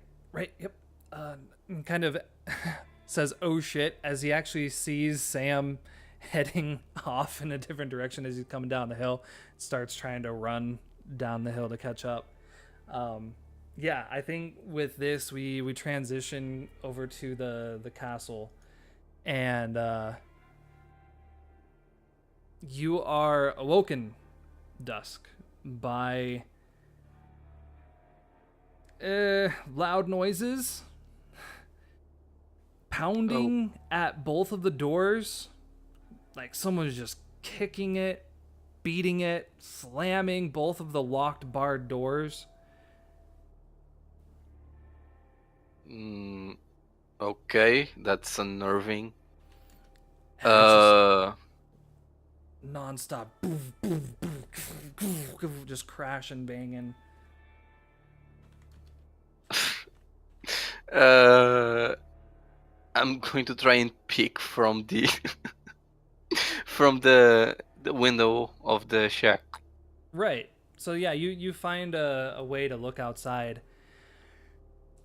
Yep. And kind of says, "Oh shit," as he actually sees Sam heading off in a different direction as he's coming down the hill. Starts trying to run down the hill to catch up. Yeah, I think with this we transition over to the castle, and you are awoken, Dusk, by loud noises, pounding at both of the doors, like someone's just kicking it, beating it, slamming both of the locked barred doors. Okay, that's unnerving. And it's just non-stop, just crashing, banging. I'm going to try and peek from the from the window of the shack. Right. So yeah, you find a way to look outside.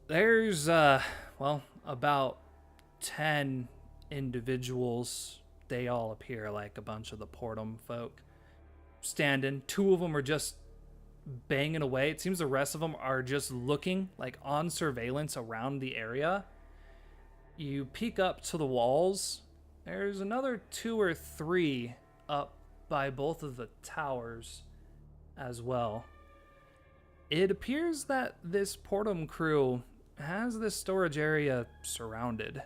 There's about 10 individuals. They all appear like a bunch of the Portum folk standing. 2 of them are just banging away. It seems the rest of them are just looking, like on surveillance around the area. You peek up to the walls. There's another 2 or 3 up by both of the towers as well. It appears that this Portum crew has this storage area surrounded.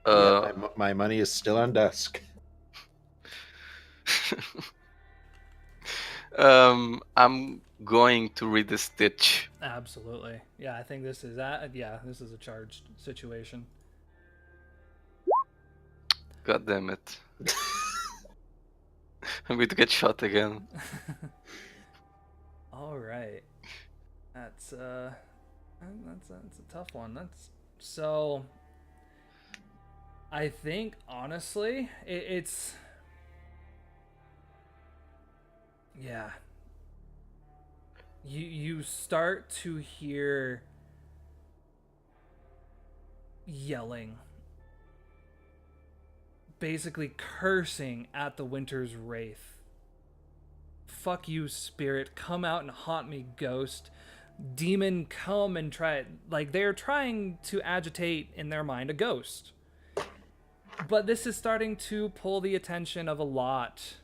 Yeah, my money is still on Dusk. I'm going to read the stitch. Absolutely. Yeah, I think this is this is a charged situation. God damn it. I'm going to get shot again. All right. That's a tough one. So I think honestly, it's yeah. You start to hear yelling, basically cursing at the Winter's Wraith. "Fuck you, spirit. Come out and haunt me, ghost. Demon, come and try." Like, they're trying to agitate, in their mind, a ghost. But this is starting to pull the attention of a lot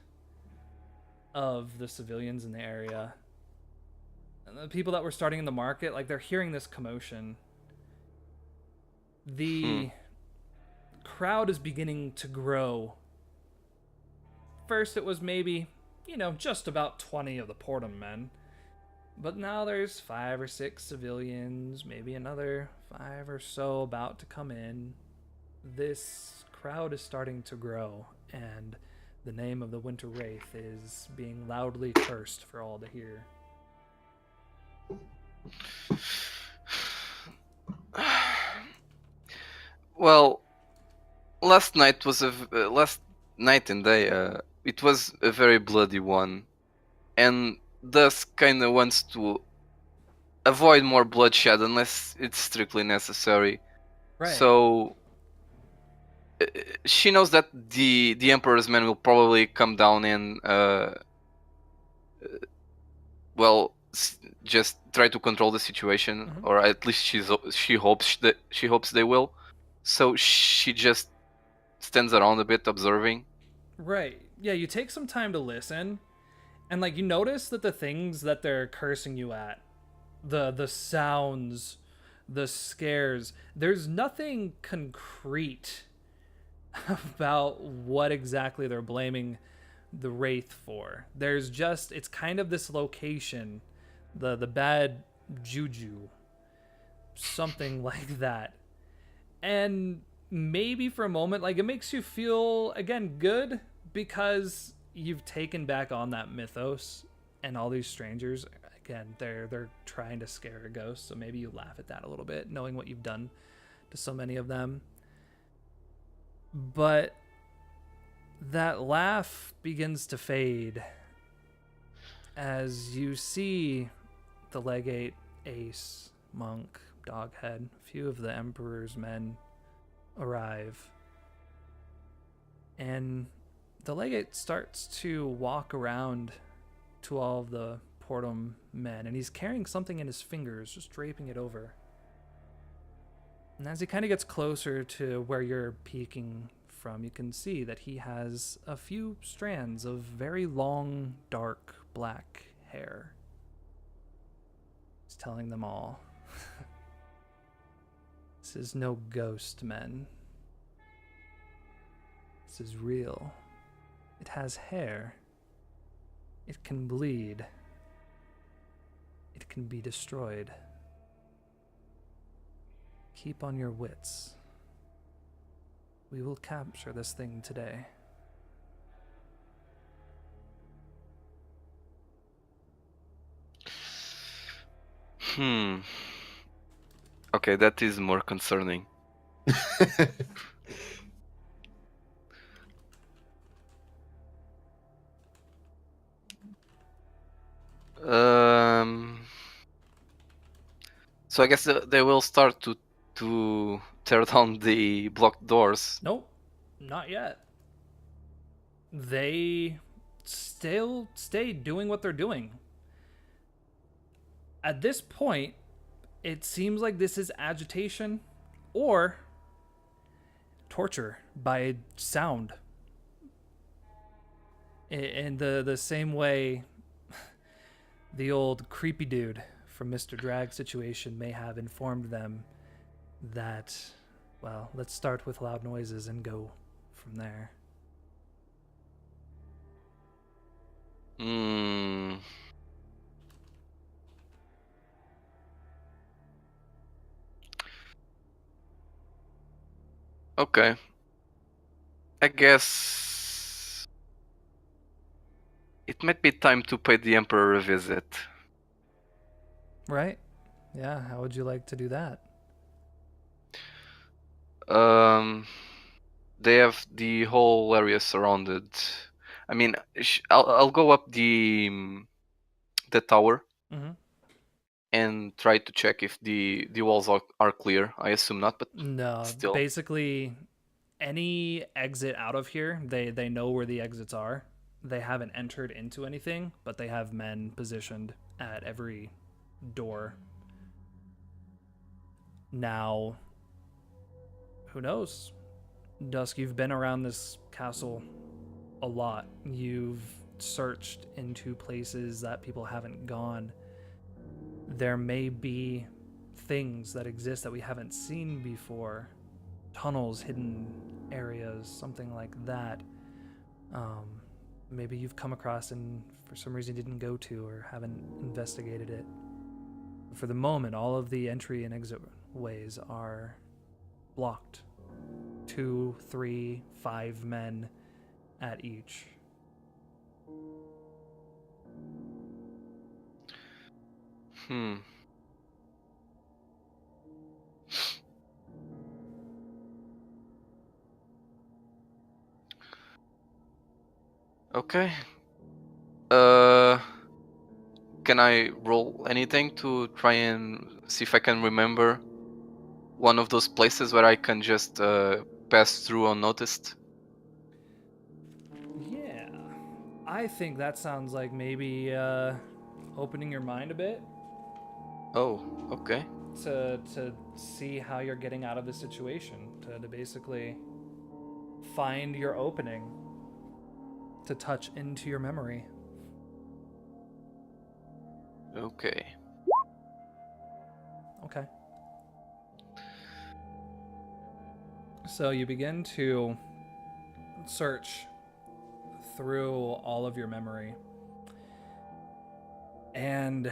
of the civilians in the area. And the people that were starting in the market, like, they're hearing this commotion. The crowd is beginning to grow. First, it was maybe, just about 20 of the Portum men. But now there's 5 or 6 civilians, maybe another 5 or so about to come in. This crowd is starting to grow, and the name of the Winter Wraith is being loudly cursed for all to hear. Well, last night and day. It was a very bloody one, and Dusk kind of wants to avoid more bloodshed unless it's strictly necessary. Right. So she knows that the Emperor's men will probably come down and just try to control the situation, Mhm. or at least she hopes they will. So she just stands around a bit, observing. Right. Yeah, you take some time to listen, and like you notice that the things that they're cursing you at, the sounds, the scares, there's nothing concrete about what exactly they're blaming the wraith for. There's just it's kind of this location, the bad juju, something like that. And maybe for a moment like it makes you feel again good because you've taken back on that mythos, and all these strangers again they're trying to scare a ghost, so maybe you laugh at that a little bit knowing what you've done to so many of them. But that laugh begins to fade as you see the legate, Ace, Monk, Doghead, a few of the Emperor's men arrive. And the legate starts to walk around to all of the Portum men, and he's carrying something in his fingers, just draping it over. And as he kind of gets closer to where you're peeking from, you can see that he has a few strands of very long, dark, black hair. He's telling them all, this is no ghost, men. This is real. It has hair. It can bleed. It can be destroyed. Keep on your wits. We will capture this thing today. Okay, that is more concerning. So I guess they will start to tear down the blocked doors. Nope, not yet. They still stay doing what they're doing. At this point, it seems like this is agitation or torture by sound. In the same way the old creepy dude from Mr. Drag situation may have informed them that, well, let's start with loud noises and go from there. Okay. I guess it might be time to pay the Emperor a visit. Right? Yeah, how would you like to do that? They have the whole area surrounded. I mean, I'll go up the tower Mm-hmm. and try to check if the walls are clear. I assume not, but No, still. basically any exit out of here, they know where the exits are. They haven't entered into anything, but they have men positioned at every door. Now, who knows? Dusk, you've been around this castle a lot. You've searched into places that people haven't gone. There may be things that exist that we haven't seen before. Tunnels, hidden areas, something like that. Maybe you've come across and for some reason didn't go to or haven't investigated it. For the moment, all of the entry and exit ways are blocked. 2, 3, 5 men at each. Okay. Can I roll anything to try and see if I can remember one of those places where I can just pass through unnoticed? Yeah. I think that sounds like maybe opening your mind a bit Oh, okay. to see how you're getting out of the situation, to basically find your opening to touch into your memory. Okay. Okay. So you begin to search through all of your memory, and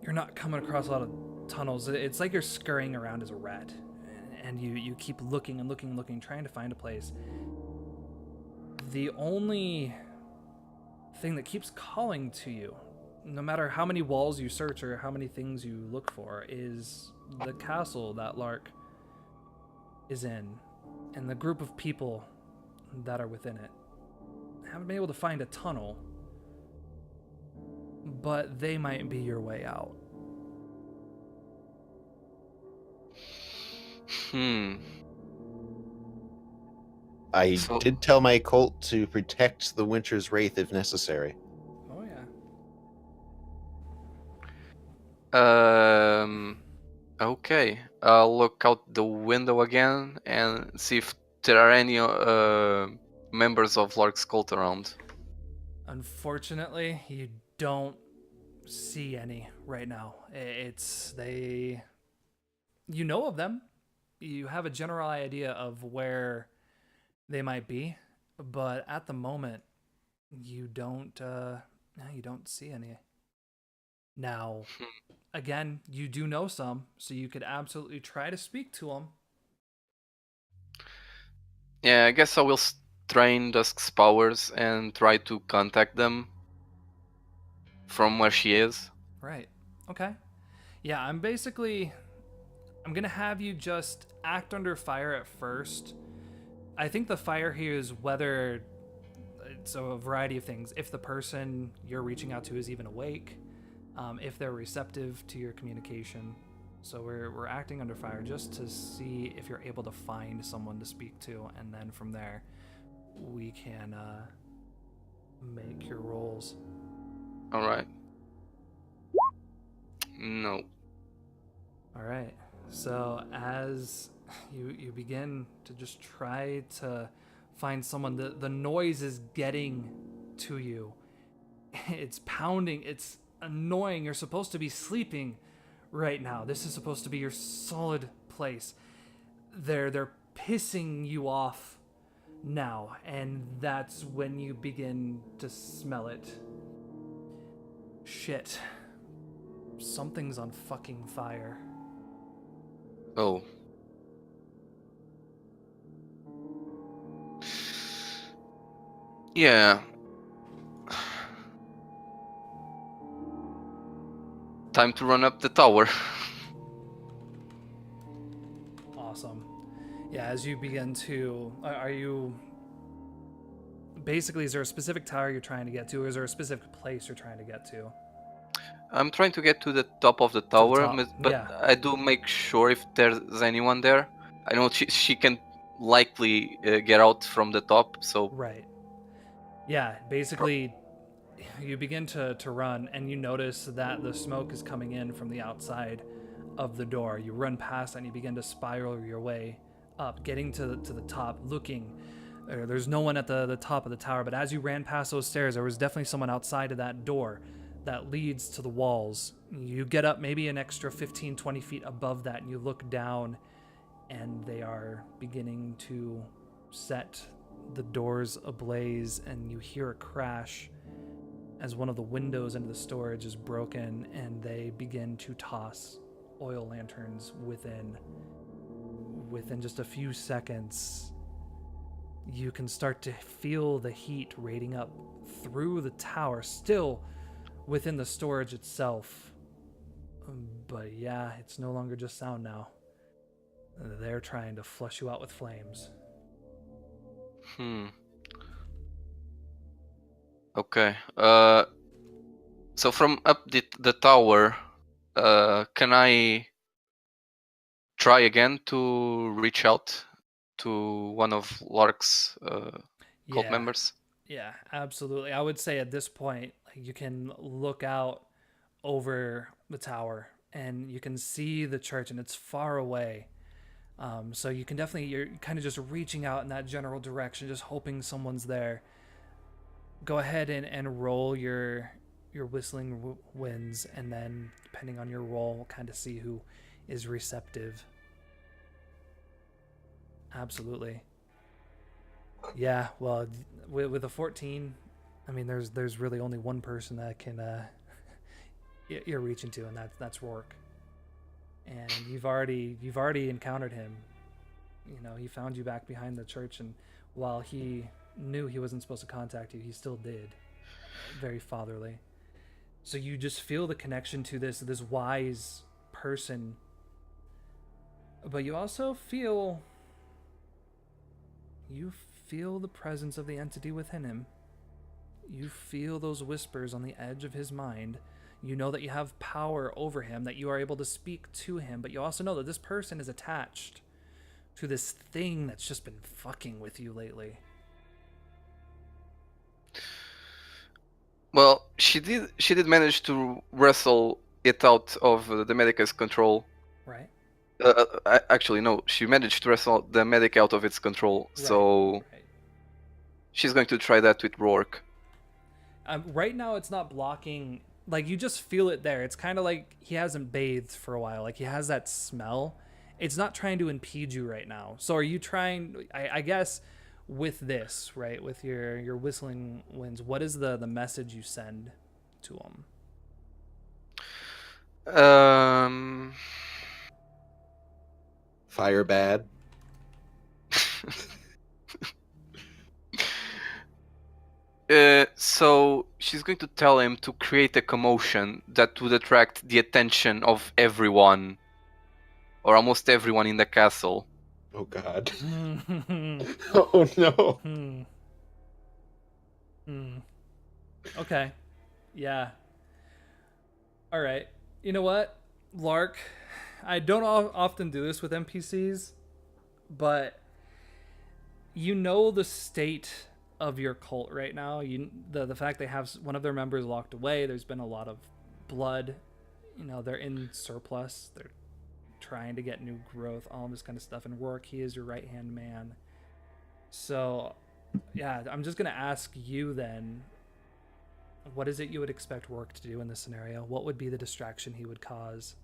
you're not coming across a lot of tunnels. It's like you're scurrying around as a rat, and you keep looking and looking and looking, trying to find a place. The only thing that keeps calling to you, no matter how many walls you search or how many things you look for, is the castle that Lark is in and the group of people that are within it. I haven't been able to find a tunnel, but they might be your way out. I So- did tell my cult to protect the Winter's Wraith if necessary. Oh yeah. Okay. I'll look out the window again and see if there are any members of Lark's cult around. Unfortunately, you don't see any right now. It's they. You know of them. You have a general idea of where they might be, but at the moment, you don't. You don't see any. Now, again, you do know some, so you could absolutely try to speak to them. Yeah, I guess I will strain Dusk's powers and try to contact them from where she is. Right. Okay. Yeah, I'm gonna have you just act under fire at first. I think the fire here is whether it's a variety of things. If the person you're reaching out to is even awake, if they're receptive to your communication. So we're acting under fire just to see if you're able to find someone to speak to, and then from there we can make your rolls. All right. No. All right. So as you begin to just try to find someone, the noise is getting to you. It's pounding. It's annoying. You're supposed to be sleeping right now. This is supposed to be your solid place. They're pissing you off now, and that's when you begin to smell it. Shit. Something's on fucking fire. Oh. Yeah. Time to run up the tower. Awesome. Yeah, as you begin to... Are you... Basically, is there a specific tower you're trying to get to, or is there a specific place you're trying to get to? I'm trying to get to the top of the tower, top, but yeah. I do make sure if there's anyone there. I know she can likely get out from the top, so... Right. Yeah, basically, you begin to run, and you notice that the smoke is coming in from the outside of the door. You run past and you begin to spiral your way up, getting to the top, looking. There's no one at the top of the tower, but as you ran past those stairs, there was definitely someone outside of that door that leads to the walls. You get up maybe an extra 15, 20 feet above that, and you look down, and they are beginning to set the doors ablaze, and you hear a crash as one of the windows into the storage is broken, and they begin to toss oil lanterns within. Within just a few seconds, you can start to feel the heat radiating up through the tower, still within the storage itself. But yeah, it's no longer just sound now. They're trying to flush you out with flames. Okay. So from up the tower, can I try again to reach out to one of Lark's cult members? Yeah, absolutely. I would say at this point, You can look out over the tower and you can see the church, and it's far away. So you can definitely, you're kind of just reaching out in that general direction, just hoping someone's there. Go ahead and roll your whistling winds, and then depending on your roll, we'll kind of see who is receptive. Absolutely. Yeah, well, with a 14, I mean, there's really only one person that can you're reaching to, and that's Rourke. And you've already encountered him. You know, he found you back behind the church, and while he knew he wasn't supposed to contact you, he still did. Very fatherly. So you just feel the connection to this wise person, but you also feel the presence of the entity within him. You feel those whispers on the edge of his mind. You know that you have power over him, that you are able to speak to him, but you also know that this person is attached to this thing that's just been fucking with you lately. Well, she did manage to wrestle it out of the Medica's control. Right? Actually, no, she managed to wrestle the Medic out of its control. So Right. she's going to try that with Rourke. Right now, it's not blocking. Like, you just feel it there. It's kind of like he hasn't bathed for a while. Like, he has that smell. It's not trying to impede you right now. So are you trying, I guess, with this, right, with your whistling winds, what is the message you send to him? Fire bad. So she's going to tell him to create a commotion that would attract the attention of everyone, or almost everyone in the castle. Oh God. Oh no. Okay. Yeah. All right. You know what, Lark? I don't often do this with NPCs, but you know the state of your cult right now. The fact they have one of their members locked away. There's been a lot of blood. You know, they're in surplus. They're trying to get new growth, all this kind of stuff. And Rourke, he is your right hand man. So, yeah, I'm just gonna ask you then. What is it you would expect Rourke to do in this scenario? What would be the distraction he would cause?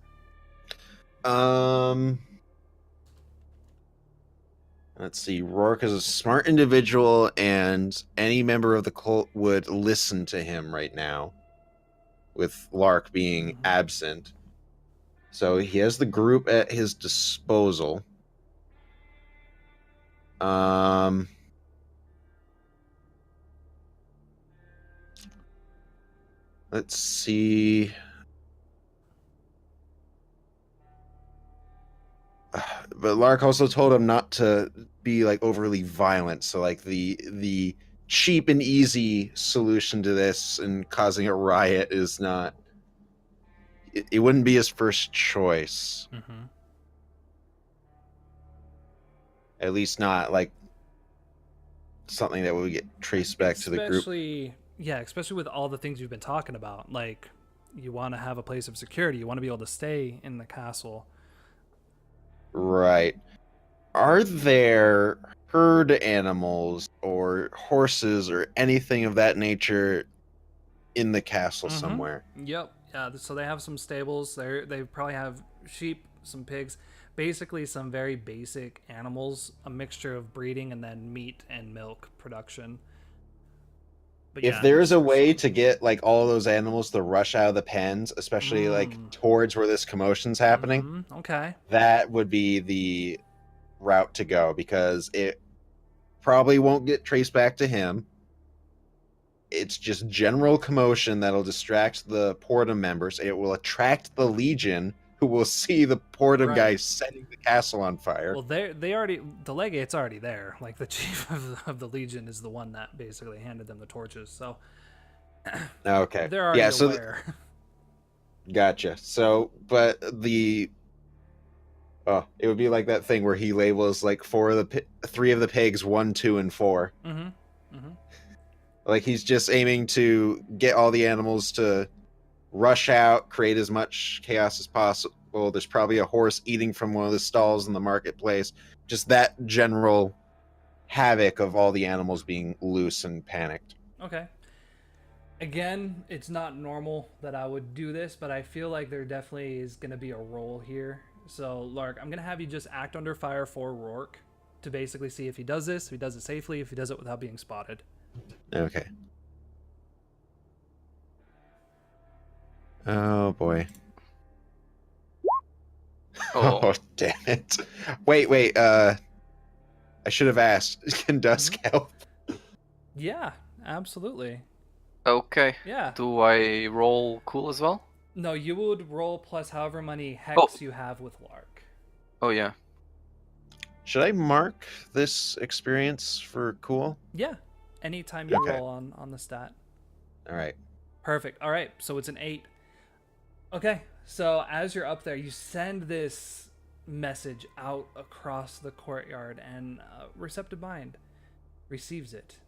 Let's see. Rourke is a smart individual, and any member of the cult would listen to him right now, with Lark being absent. So he has the group at his disposal. Let's see. But Lark also told him not to be like overly violent. So like the cheap and easy solution to this and causing a riot is not. It wouldn't be his first choice. Mm-hmm. At least not like something that would get traced back to the group. Especially with all the things you've been talking about. Like, you want to have a place of security. You want to be able to stay in the castle. Right. Are there herd animals or horses or anything of that nature in the castle somewhere? Yep. Yeah. So they have some stables. They probably have sheep, some pigs, basically some very basic animals, a mixture of breeding and then meat and milk production. But if there's a way to get like all those animals to rush out of the pens, especially like towards where this commotion's happening, okay, that would be the route to go, because it probably won't get traced back to him. It's just general commotion that'll distract the Portum members. It will attract the Legion, who will see the Portum guys setting the castle on fire. Well, the legate's already there. Like, the chief of the Legion is the one that basically handed them the torches. So, okay, they're already aware. Gotcha. So, but it would be like that thing where he labels like 3 of the pigs 1, 2, and 4. Like he's just aiming to get all the animals to rush out, create as much chaos as possible. There's probably a horse eating from one of the stalls in the marketplace. Just that general havoc of all the animals being loose and panicked. Okay. Again, it's not normal that I would do this, but I feel like there definitely is going to be a role here. So, Lark, I'm going to have you just act under fire for Rourke to basically see if he does this, if he does it safely, if he does it without being spotted. Okay. Oh boy. Oh, Oh, damn it. Wait, I should have asked. Can Dusk help? Yeah, absolutely. okay. Yeah. Do I roll cool as well? No, you would roll plus however many hex Oh. you have with Lark. Oh yeah. Should I mark this experience for cool? Yeah. Anytime you Okay. roll on the stat. All right. Perfect. All right, so it's an 8. Okay, so as you're up there, you send this message out across the courtyard, and Receptive Mind receives it.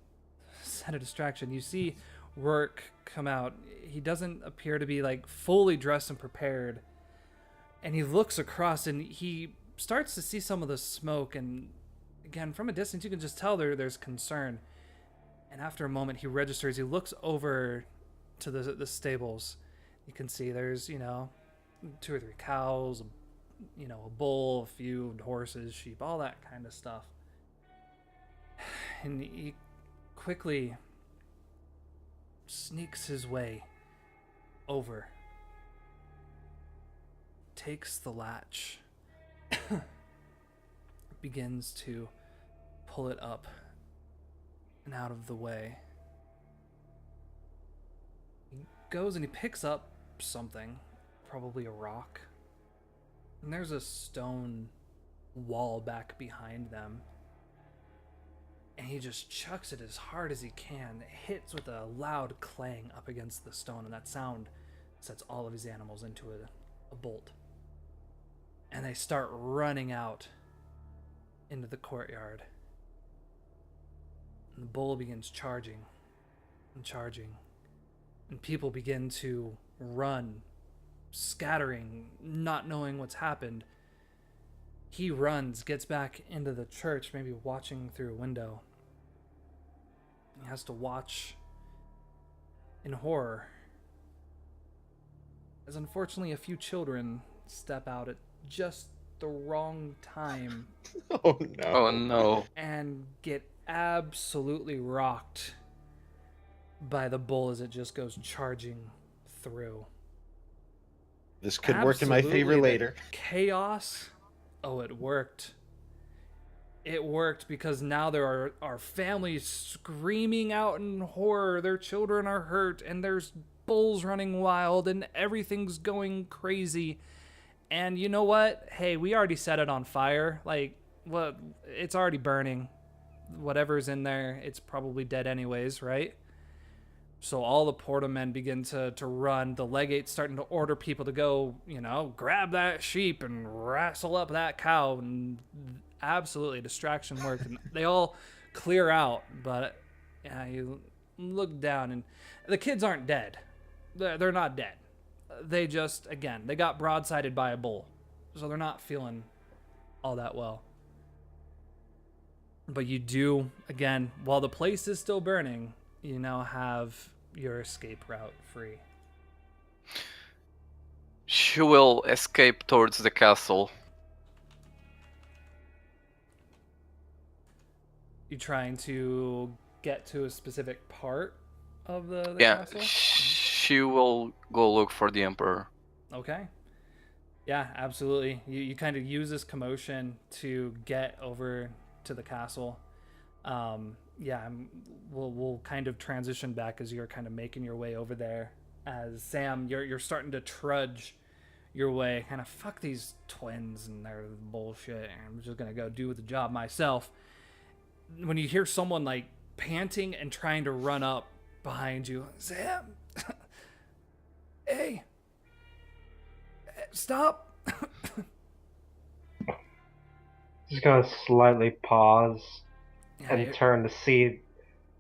Set a distraction. You see Rourke come out. He doesn't appear to be like fully dressed and prepared, and he looks across and he starts to see some of the smoke. And again, from a distance, you can just tell there's concern. And after a moment, he registers. He looks over to the stables. You can see there's 2 or 3 cows, a bull, a few horses, sheep, all that kind of stuff. And he quickly sneaks his way over, takes the latch, begins to pull it up and out of the way. He goes and he picks up something, probably a rock, and there's a stone wall back behind them, and he just chucks it as hard as he can. It hits with a loud clang up against the stone, and that sound sets all of his animals into a bolt, and they start running out into the courtyard, and the bull begins charging and charging, and people begin to run, scattering, not knowing what's happened. He runs, gets back into the church, maybe watching through a window. He has to watch in horror as unfortunately a few children step out at just the wrong time Oh no. Oh no. and get absolutely rocked by the bull as it just goes charging through. This could work in my favor Absolutely, the later. Chaos. Oh, it worked. It worked because now there are families screaming out in horror. Their children are hurt, and there's bulls running wild, and everything's going crazy. And you know what? Hey, we already set it on fire. Like, well, it's already burning. Whatever's in there, it's probably dead anyways, right? So all the portamen begin to run. The legate's starting to order people to go, grab that sheep and wrestle up that cow. And absolutely, distraction worked. And they all clear out. But you look down, and the kids aren't dead. They're not dead. They just, again, they got broadsided by a bull. So they're not feeling all that well. But you do, again, while the place is still burning, you now have your escape route free. She will escape towards the castle. You trying to get to a specific part of the Yeah, castle? she will go look for the Emperor. Okay. Yeah, absolutely. You kind of use this commotion to get over to the castle. We'll kind of transition back as you're kind of making your way over there. As Sam, you're starting to trudge your way. Kind of fuck these twins and their bullshit. I'm just gonna go do the job myself. When you hear someone like panting and trying to run up behind you, Sam, hey, stop. Just gonna slightly pause Yeah, and turn to see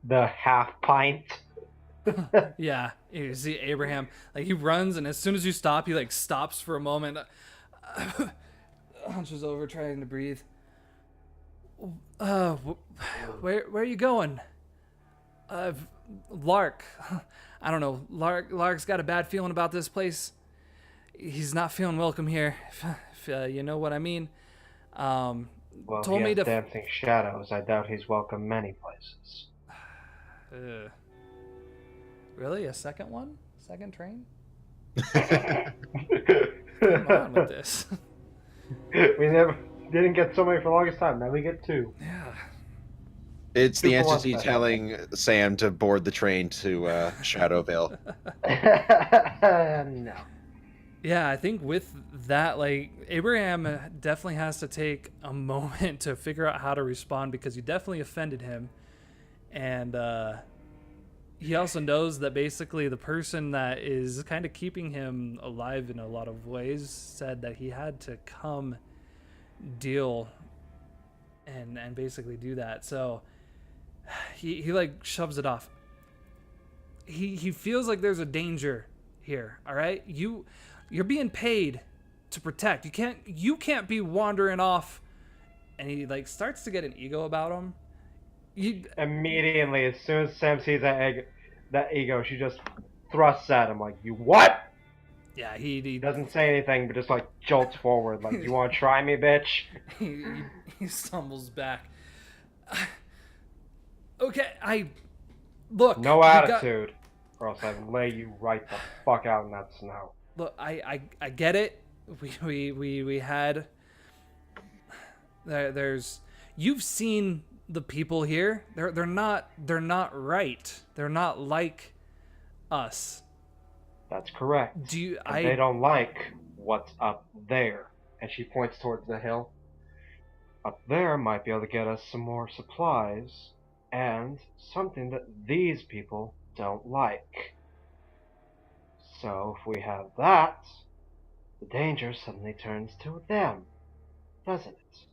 the half pint. Yeah, you see Abraham, like he runs, and as soon as you stop, he like stops for a moment, hunches over, trying to breathe. Where are you going? Lark. I don't know. Lark's got a bad feeling about this place. He's not feeling welcome here. If you know what I mean. Well, Told he me has to. dancing shadows. I doubt he's welcome many places. Really, a second one? Second train? Come Come on with this. We never didn't get so many for the longest time. Now we get 2. Yeah. It's the Two for one entity special. telling Sam to board the train to Shadowvale. No. Yeah, I think with that, like, Abraham definitely has to take a moment to figure out how to respond because you definitely offended him. And he also knows that basically the person that is kind of keeping him alive in a lot of ways said that he had to come deal and basically do that. So he like shoves it off. He feels like there's a danger here, all right? You're being paid to protect. You can't be wandering off. And he like starts to get an ego about him. Immediately, as soon as Sam sees that ego, she just thrusts at him like, "You what?" Yeah, he Doesn't say anything, but just like jolts forward, like, "You want to try me, bitch?" he stumbles back. Okay, look. No attitude, or else I'd lay you right the fuck out in that snow. Look, I get it. We had there's you've seen the people here. They're not right. They're not like us. That's correct. They don't like what's up there. And she points towards the hill. Up there might be able to get us some more supplies and something that these people don't like. So if we have that, the danger suddenly turns to them, doesn't it?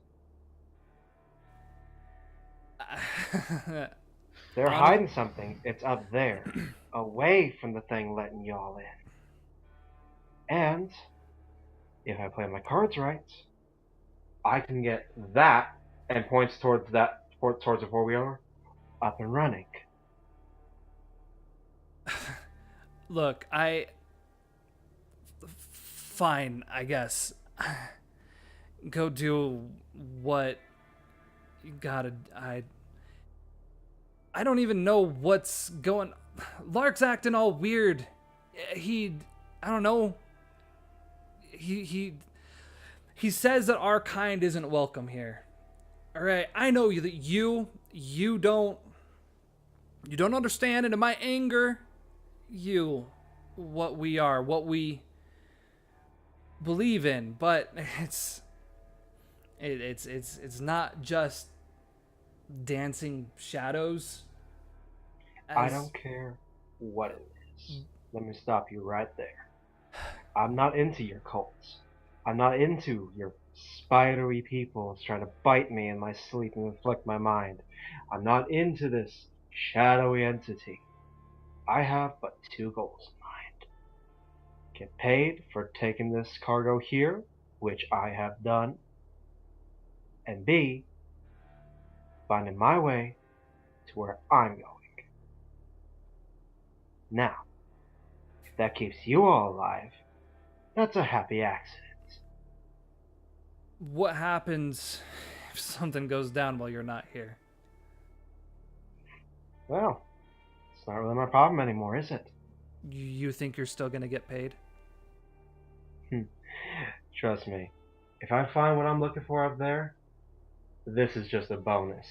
They're hiding something. It's up there, away from the thing letting y'all in. And if I play my cards right, I can get that, and points towards the four-wheeler, up and running. Look, fine, I guess. Go do what you gotta. I don't even know what's going. Lark's acting all weird. I don't know. He says that our kind isn't welcome here. All right, I know that you don't understand, and in my anger, what we are, what we believe in, but it's not just dancing shadows. I don't care what it is. Let me stop you right there. I'm not into your cults. I'm not into your spidery people trying to bite me in my sleep and inflict my mind. I'm not into this shadowy entity. I have but 2 goals in mind. Get paid for taking this cargo here, which I have done, and B, finding my way to where I'm going. Now, if that keeps you all alive, that's a happy accident. What happens if something goes down while you're not here? Well, it's not really my problem anymore, is it? You think you're still gonna get paid? Trust me, if I find what I'm looking for up there, this is just a bonus.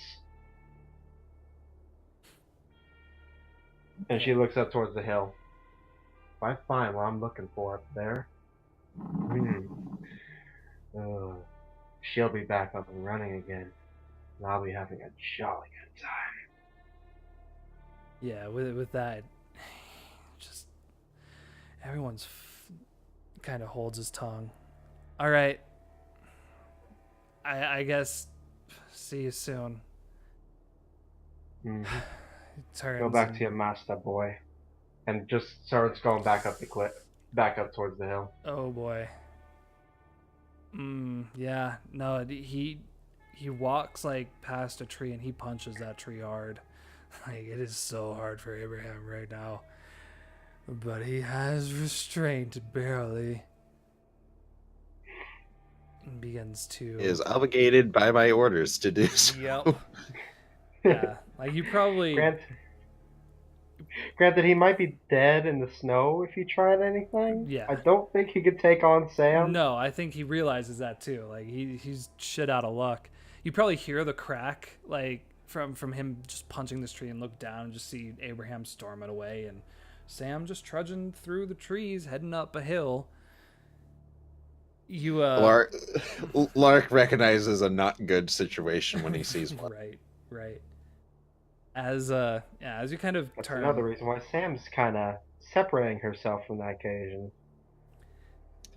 And she looks up towards the hill. If I find what I'm looking for up there, she'll be back up and running again, and I'll be having a jolly good time. Yeah, with that, just everyone's kind of holds his tongue. All right, I guess see you soon. Mm-hmm. turns. Go back and- to your master, boy. And just starts going back up the cliff, back up towards the hill. Oh boy. Yeah. No, he walks like past a tree and he punches that tree hard. Like it is so hard for Abraham right now. But he has restraint barely. And begins to Is obligated by my orders to do so. Yep. Yeah. Like you probably Granted, he might be dead in the snow if he tried anything. Yeah. I don't think he could take on Sam. No, I think he realizes that too. Like he's shit out of luck. You probably hear the crack like from him just punching this tree and look down and just see Abraham storming away and Sam just trudging through the trees heading up a hill. You Lark recognizes a not good situation when he sees one. right. As you kind of That's turn another reason why Sam's kind of separating herself from that occasion.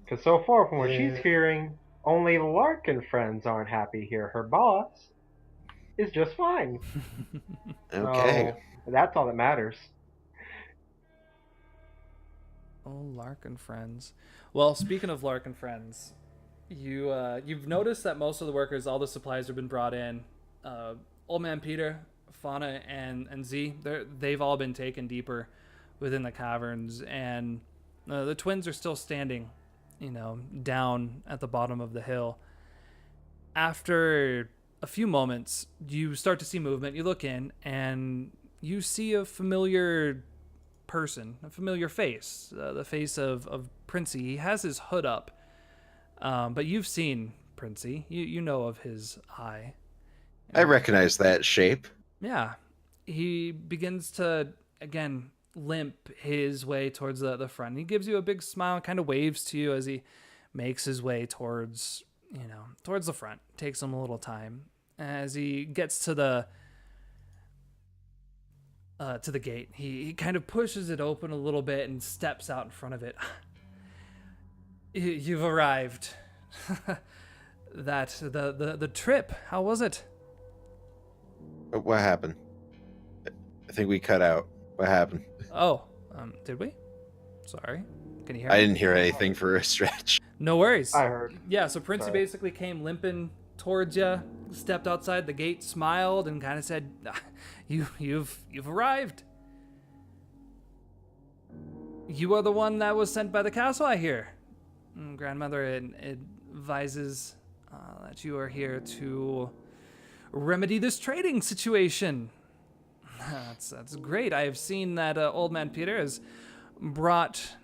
Because so far from what she's hearing, only Lark and friends aren't happy here. Her boss is just fine. Okay. So, that's all that matters. Oh, Lark and friends. Well, speaking of Lark and friends, you've noticed that most of the workers, all the supplies have been brought in. Old Man Peter, Fauna, and Z, they've all been taken deeper within the caverns, and the twins are still standing, down at the bottom of the hill. After a few moments, you start to see movement. You look in, and you see a familiar person, a familiar face, the face of Princey. He has his hood up, but you've seen Princey. You know of his eye. I recognize that shape. Yeah. He begins to, again, limp his way towards the front. He gives you a big smile and kind of waves to you as he makes his way towards the front. Takes him a little time. As he gets to the gate, he kind of pushes it open a little bit and steps out in front of it. You've arrived. The trip, how was it? What happened? I think we cut out. What happened? Oh, did we? Sorry. Can you hear I me? didn't hear anything for a stretch. No worries. I heard. Yeah, so Princey Sorry. basically came limping towards you, stepped outside the gate, smiled, and kind of said, "You've arrived. You are the one that was sent by the castle, I hear. Grandmother advises that you are here to remedy this trading situation." That's great. I have seen that Old Man Peter has brought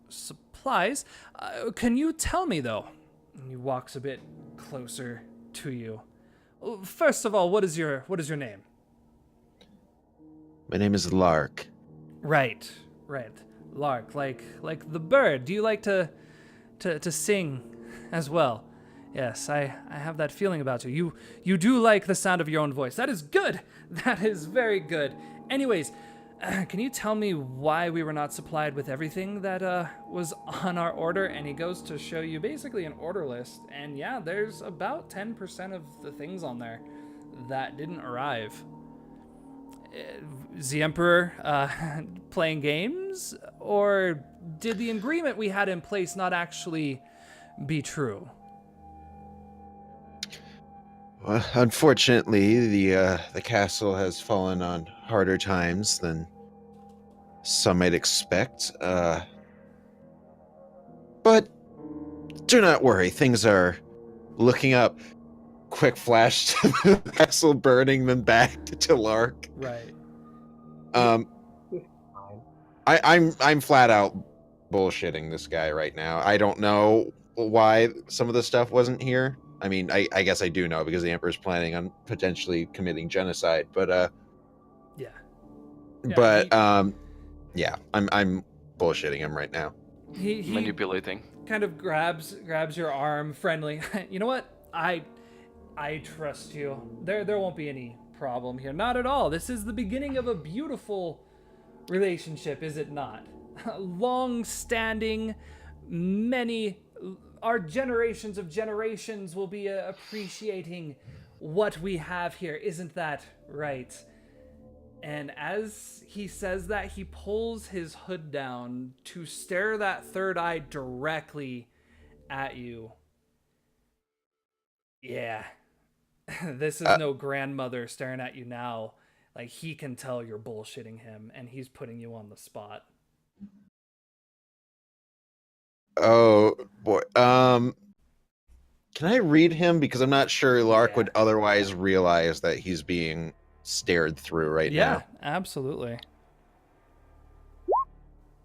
supplies. Can you tell me, though? And he walks a bit closer to you. First of all, what is your name? My name is Lark. Right. Lark, like the bird. Do you like to sing as well? Yes, I have that feeling about you. You do like the sound of your own voice. That is good. That is very good. Anyways, can you tell me why we were not supplied with everything that was on our order? And he goes to show you basically an order list. And yeah, there's about 10% of the things on there that didn't arrive. Is the Emperor playing games? Or did the agreement we had in place not actually be true? Well, unfortunately, the castle has fallen on harder times than some might expect. But do not worry, things are looking up. Quick flash to the castle burning, then back to Lark. Right. I'm flat out bullshitting this guy right now. I don't know why some of the stuff wasn't here. I mean, I guess I do know because the Emperor's planning on potentially committing genocide, but Yeah, yeah, I'm bullshitting him right now. He Manipulating. kind of grabs your arm, friendly. You know what? I trust you. There won't be any problem here. Not at all. This is the beginning of a beautiful relationship, is it not? Long-standing, our generations of generations will be appreciating what we have here. Isn't that right? And as he says that, he pulls his hood down to stare that third eye directly at you. Yeah. This is Uh, no grandmother staring at you now. Like, he can tell you're bullshitting him, and he's putting you on the spot. oh boy. Can I read him? Because I'm not sure Lark Yeah. would otherwise realize that he's being stared through right Yeah, now. absolutely.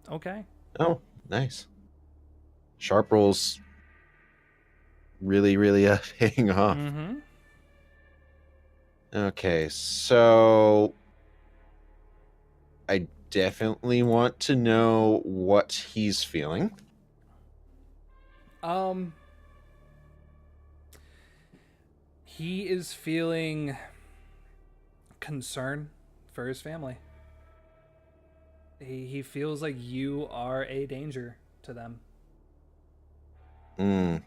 Okay. Oh, nice. Sharp rolls really, really paying off. Mm-hmm. Okay, so I definitely want to know what he's feeling. He is feeling concern for his family. He feels like you are a danger to them. Hmm.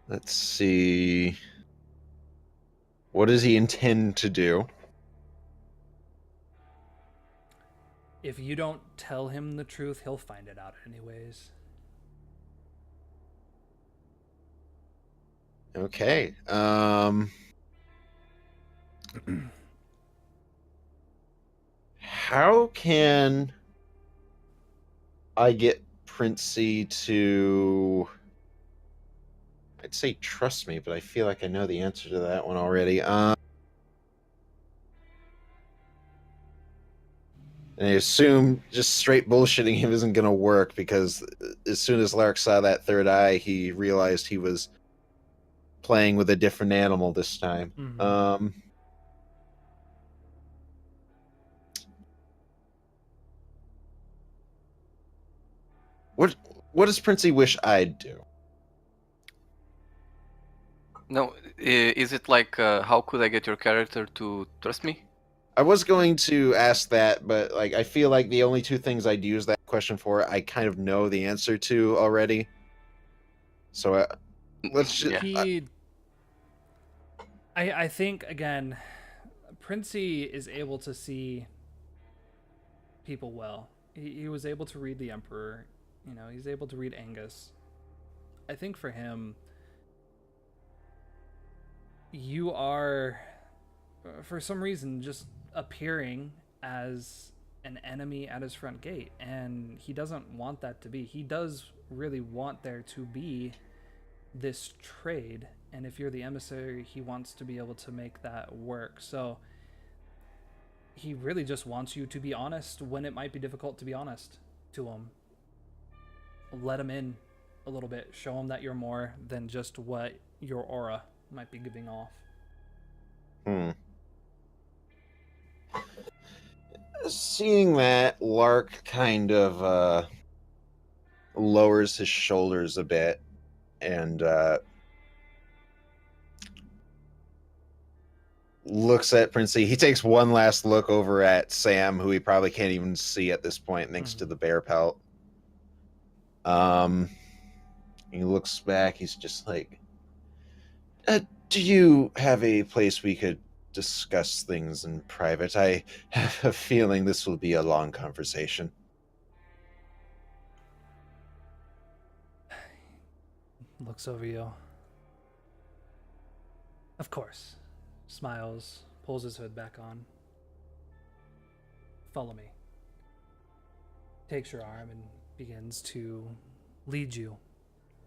Let's see. What does he intend to do? If you don't tell him the truth, he'll find it out anyways. Okay. How can I get Princey to, I'd say trust me, but I feel like I know the answer to that one already. And I assume just straight bullshitting him isn't going to work because as soon as Lark saw that third eye, he realized he was playing with a different animal this time. Mm-hmm. What what does Princey wish I'd do? No, is it like how could I get your character to trust me? I was going to ask that, but like I feel like the only two things I'd use that question for, I kind of know the answer to already. So let's just. Yeah. I think again, Princey is able to see people well. He was able to read the Emperor. You know, he's able to read Angus. I think for him, you are, for some reason, just appearing as an enemy at his front gate, and he doesn't want that to be. He does really want there to be this trade, and if you're the emissary, he wants to be able to make that work. So he really just wants you to be honest when it might be difficult to be honest to him. Let him in a little bit. Show him that you're more than just what your aura might be giving off. Seeing that, Lark kind of lowers his shoulders a bit and looks at Princey. He takes one last look over at Sam, who he probably can't even see at this point, thanks to the bear pelt. He looks back. He's just like, "Do you have a place we could discuss things in private? I have a feeling this will be a long conversation." Looks over you. Of course. Smiles, pulls his hood back on. Follow me. Takes your arm and begins to lead you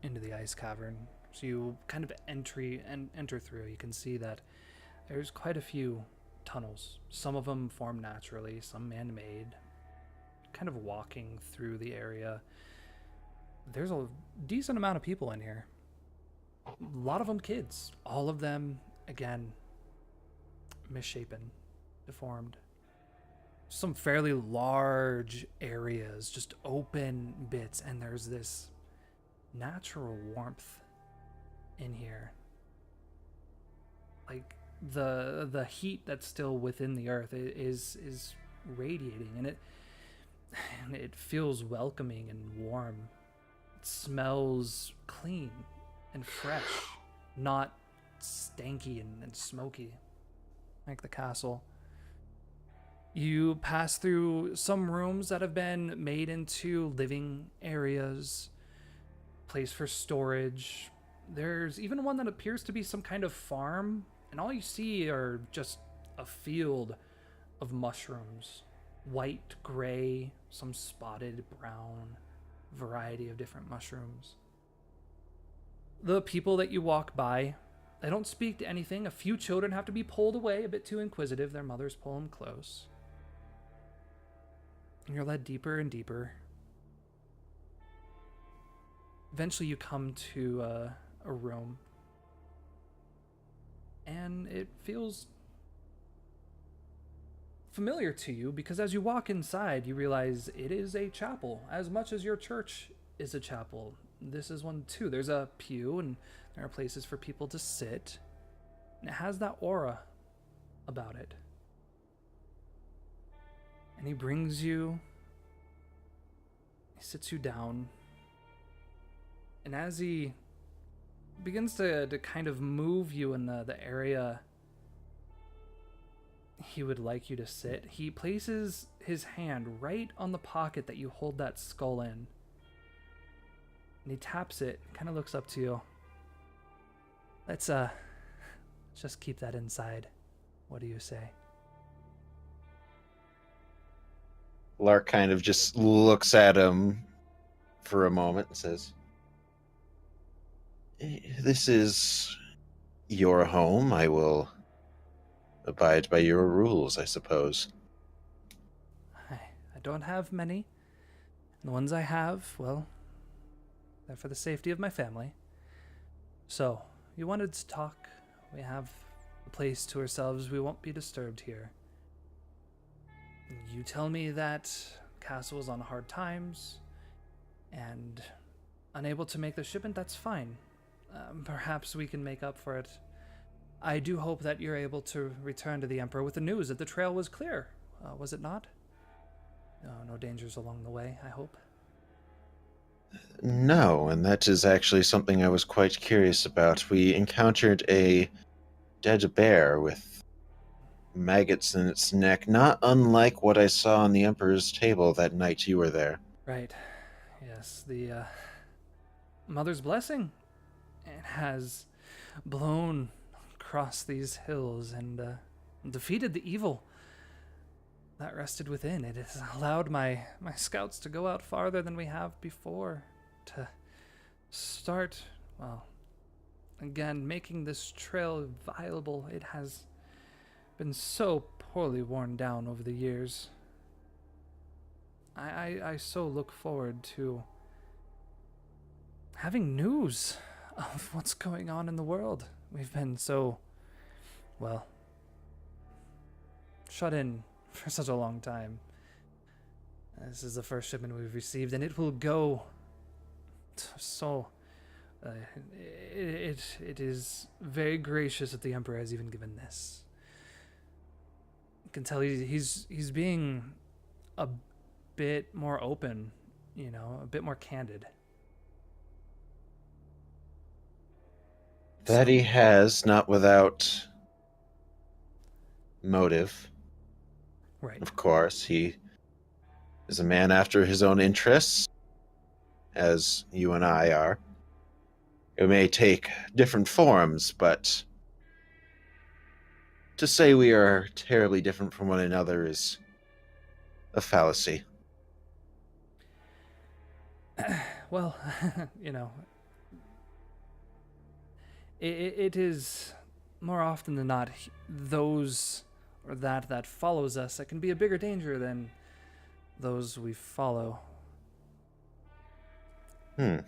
into the ice cavern. So you kind of enter through. You can see that there's quite a few tunnels. Some of them form naturally, some man-made. Kind of walking through the area. There's a decent amount of people in here. A lot of them kids. All of them, again, misshapen, deformed. Some fairly large areas, just open bits, and there's this natural warmth in here. Like the heat that's still within the earth is radiating, and it feels welcoming and warm. It smells clean and fresh, not stanky and smoky, like the castle. You pass through some rooms that have been made into living areas, place for storage. There's even one that appears to be some kind of farm, and all you see are just a field of mushrooms. White, gray, some spotted brown, variety of different mushrooms. The people that you walk by, they don't speak to anything. A few children have to be pulled away, a bit too inquisitive. Their mothers pull them close. And you're led deeper and deeper. Eventually you come to a room. And it feels familiar to you because as you walk inside, you realize it is a chapel. As much as your church is a chapel, this is one too. There's a pew and there are places for people to sit. And it has that aura about it. And he brings you, he sits you down, and as he begins to kind of move you in the area he would like you to sit, he places his hand right on the pocket that you hold that skull in. And he taps it, kind of looks up to you. Let's just keep that inside. What do you say? Lark kind of just looks at him for a moment and says, "This is your home. I will abide by your rules, I suppose." I don't have many. The ones I have, well, they're for the safety of my family. So, you wanted to talk. We have a place to ourselves. We won't be disturbed here. You tell me that Castle is on hard times and unable to make the shipment, that's fine. Perhaps we can make up for it. I do hope that you're able to return to the Emperor with the news that the trail was clear. Was it not? No dangers along the way, I hope. No, and that is actually something I was quite curious about. We encountered a dead bear with maggots in its neck, not unlike what I saw on the Emperor's table that night you were there. Right. Yes, the Mother's blessing. It has blown across these hills and defeated the evil that rested within. It has allowed my scouts to go out farther than we have before, to start, well, again, making this trail viable. It has been so poorly worn down over the years. I so look forward to having news of what's going on in the world. We've been so, well, shut in for such a long time. This is the first shipment we've received, and it will go so... it is very gracious that the Emperor has even given this. You can tell he's being a bit more open, a bit more candid. That he has, not without motive. Right. Of course, he is a man after his own interests, as you and I are. It may take different forms, but to say we are terribly different from one another is a fallacy. Well, it is more often than not those or that follows us that can be a bigger danger than those we follow. I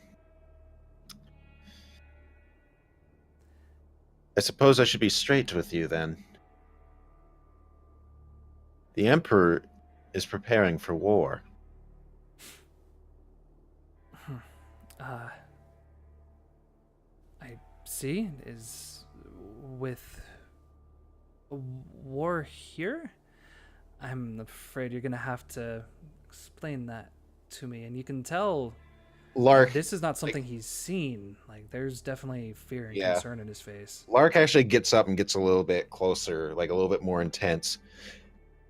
suppose I should be straight with you then. The Emperor is preparing for war. I see. Is with a war here? I'm afraid you're gonna have to explain that to me, and you can tell Lark, This is not something he's seen. Like, there's definitely fear and Yeah. concern in his face. Lark actually gets up and gets a little bit closer, like a little bit more intense.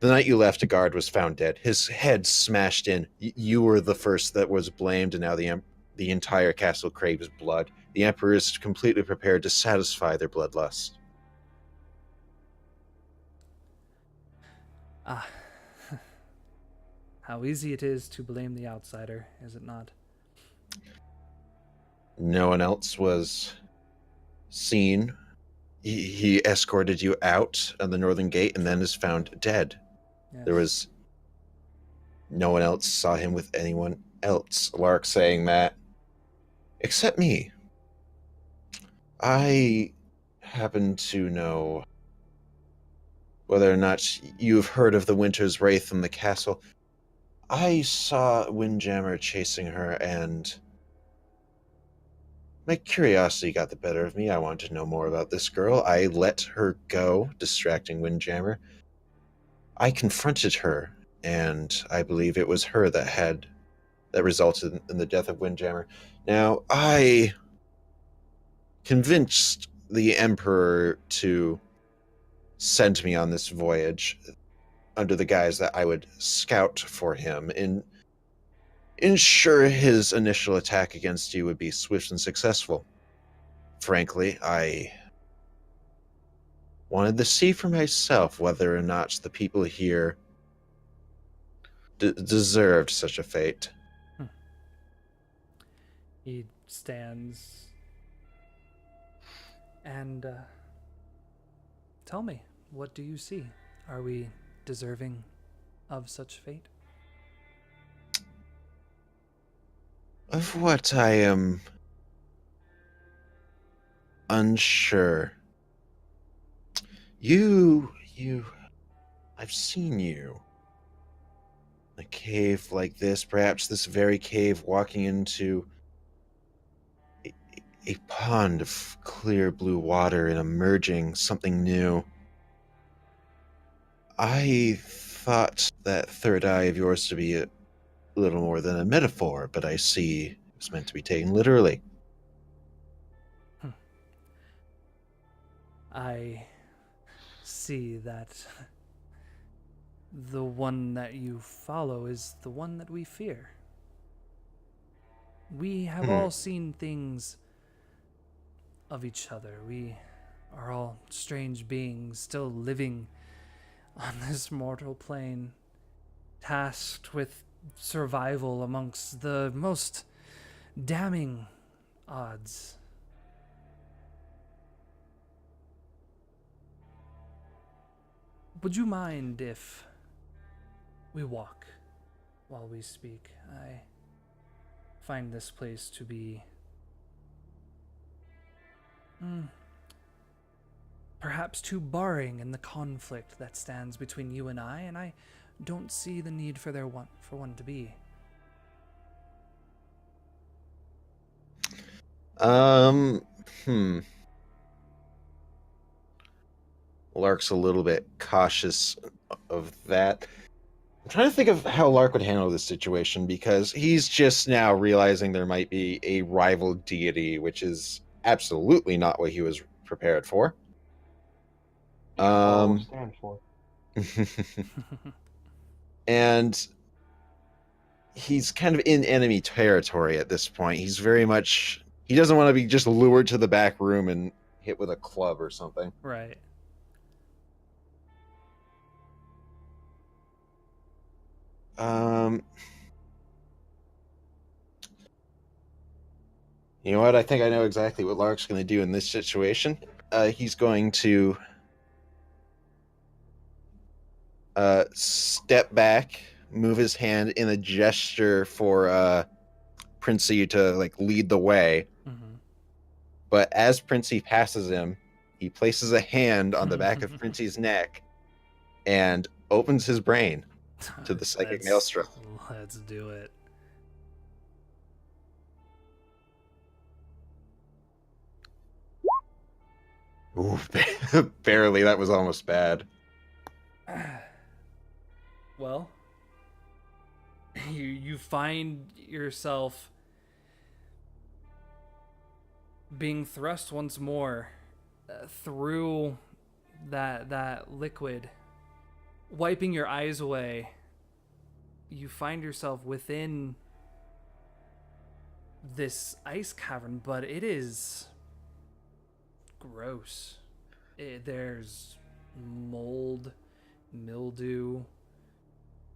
The night you left, a guard was found dead. His head smashed in. You were the first that was blamed, and now the entire castle craves blood. The Emperor is completely prepared to satisfy their bloodlust. Ah. How easy it is to blame the outsider, is it not? No one else was seen. He escorted you out of the northern gate and then is found dead. Yes. There was no one else saw him with anyone else. Lark saying that, except me. I happen to know whether or not you've heard of the Winter's Wraith in the castle. I saw Windjammer chasing her, and my curiosity got the better of me. I wanted to know more about this girl. I let her go, distracting Windjammer. I confronted her, and I believe it was her that resulted in the death of Windjammer. Now, I convinced the Emperor to send me on this voyage under the guise that I would scout for him and ensure his initial attack against you would be swift and successful. Frankly, I wanted to see for myself whether or not the people here deserved such a fate. He stands and tell me, what do you see? Are we deserving of such fate? Of what I am unsure. I've seen you. A cave like this, perhaps this very cave, walking into a pond of clear blue water and emerging something new. I thought that third eye of yours to be a little more than a metaphor, but I see it was meant to be taken literally. I see that the one that you follow is the one that we fear. We have all seen things of each other. We are all strange beings still living on this mortal plane, tasked with survival amongst the most damning odds. Would you mind if we walk while we speak? I find this place to be perhaps too barring in the conflict that stands between you and I don't see the need for one to be. Lark's a little bit cautious of that. I'm trying to think of how Lark would handle this situation, because he's just now realizing there might be a rival deity, which is absolutely not what he was prepared for. Stand for. And he's kind of in enemy territory at this point. He's very much, he doesn't want to be just lured to the back room and hit with a club or something. Right. You know what? I think I know exactly what Lark's going to do in this situation. He's going to step back, move his hand in a gesture for Princey to like lead the way. Mm-hmm. But as Princey passes him, he places a hand on the back of Princey's neck and opens his brain to the psychic maelstrom. Let's do it. Ooh, barely. That was almost bad. Well, you find yourself being thrust once more through that liquid, wiping your eyes away, you find yourself within this ice cavern, but it is gross. There's mold, mildew,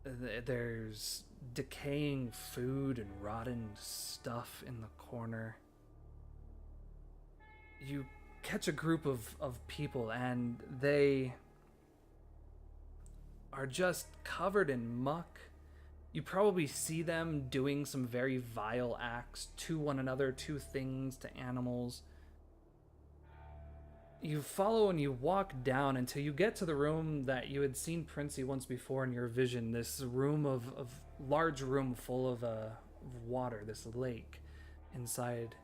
there's decaying food and rotten stuff in the corner. You catch a group of people, and they are just covered in muck. You probably see them doing some very vile acts to one another, to things, to animals. You follow and you walk down until you get to the room that you had seen Princey once before in your vision. This room of large room full of water, this lake inside.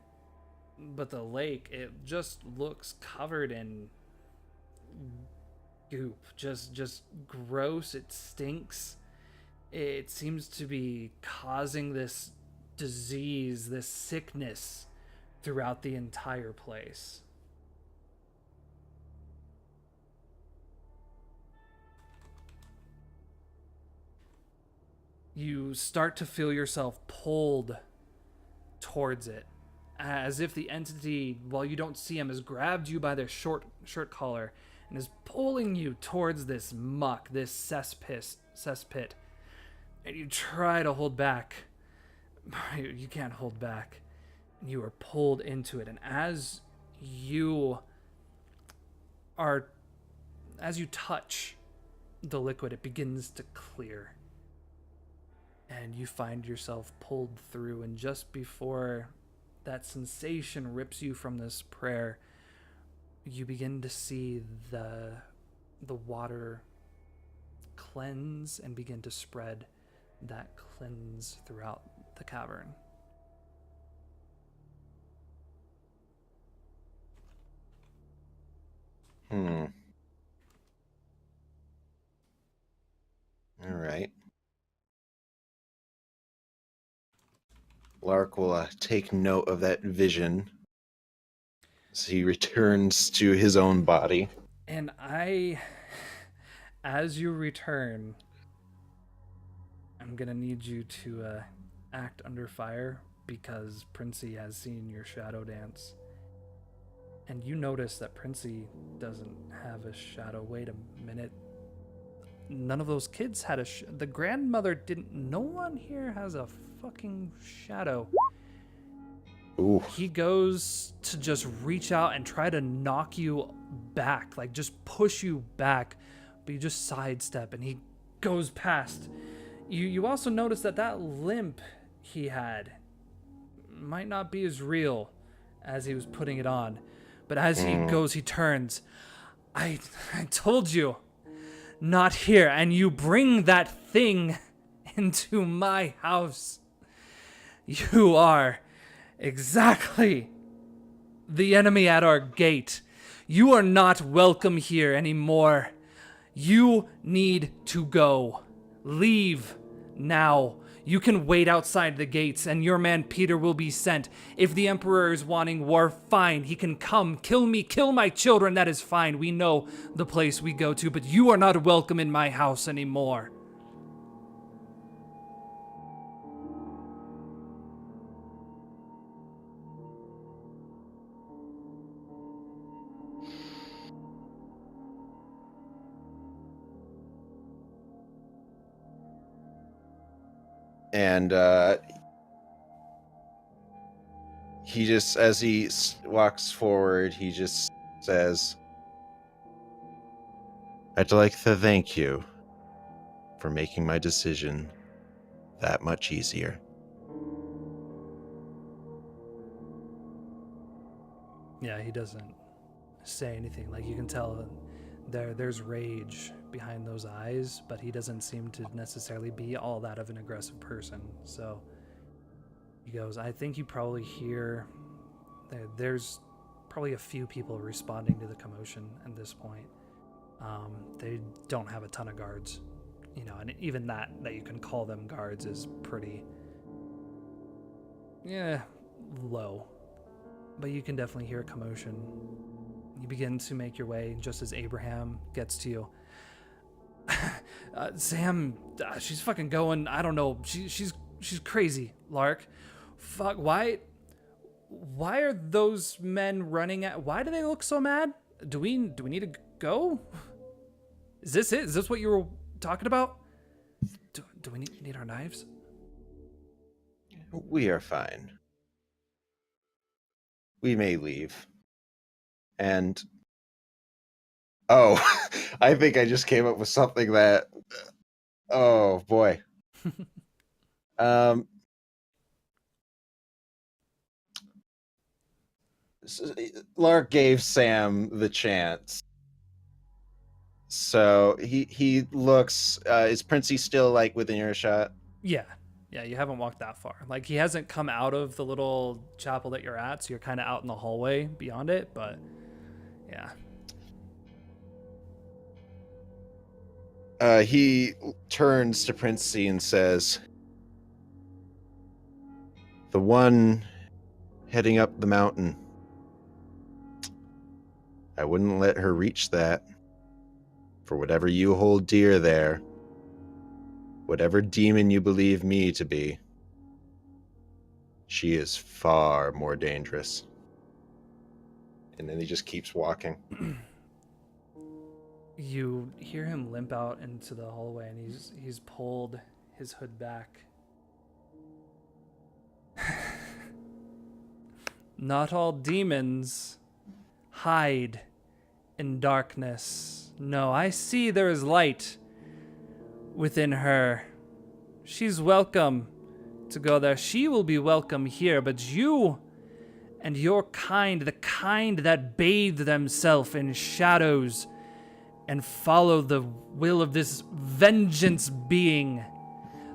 But the lake, it just looks covered in goop, just gross. It stinks. It seems to be causing this disease, this sickness throughout the entire place. You start to feel yourself pulled towards it, as if the entity, while you don't see him, has grabbed you by the shirt collar and is pulling you towards this muck, this cesspit. And you try to hold back. You can't hold back. You are pulled into it. And as you touch the liquid, it begins to clear. And you find yourself pulled through. And just before that sensation rips you from this prayer, you begin to see the water cleanse and begin to spread that cleanse throughout the cavern. All right. Lark will take note of that vision as he returns to his own body. And as you return, I'm gonna need you to act under fire, because Princey has seen your shadow dance. And you notice that Princey doesn't have a shadow. Wait a minute. None of those kids had the grandmother didn't. No one here has a fucking shadow. Ooh. He goes to just reach out and try to knock you back, like just push you back, but you just sidestep and he goes past. You also notice that limp he had might not be as real as he was putting it on. But as he goes, he turns. I told you, not here. And you bring that thing into my house. You are exactly the enemy at our gate. You are not welcome here anymore. You need to go. Leave now. You can wait outside the gates, and your man Peter will be sent. If the Emperor is wanting war, fine. He can come, kill me, kill my children. That is fine. We know the place we go to, but you are not welcome in my house anymore. And he just, as he walks forward, he just says, "I'd like to thank you for making my decision that much easier." Yeah, he doesn't say anything. Like, you can tell there's rage behind those eyes, but he doesn't seem to necessarily be all that of an aggressive person. So he goes, I think you probably hear there's probably a few people responding to the commotion at this point. They don't have a ton of guards, and even that you can call them guards is pretty low. but you can definitely hear a commotion. You begin to make your way just as Abraham gets to you. Sam, she's fucking going. I don't know. She's crazy, Lark. Fuck. Why are those men running at? Why do they look so mad? Do we need to go? Is this it? Is this what you were talking about? Do we need our knives? We are fine. We may leave. And oh, I think I just came up with something that oh boy. Um Lark gave Sam the chance. So he looks is Princey still like within earshot? Yeah. Yeah, you haven't walked that far. Like, he hasn't come out of the little chapel that you're at, so you're kind of out in the hallway beyond it, but yeah. He turns to Princey and says, "The one heading up the mountain. I wouldn't let her reach that. For whatever you hold dear there, whatever demon you believe me to be, she is far more dangerous." And then he just keeps walking. You hear him limp out into the hallway, and he's pulled his hood back. Not all demons hide in darkness. No, I see there is light within her. She's welcome to go there. She will be welcome here, but you and your kind, the kind that bathe themselves in shadows and follow the will of this vengeance being,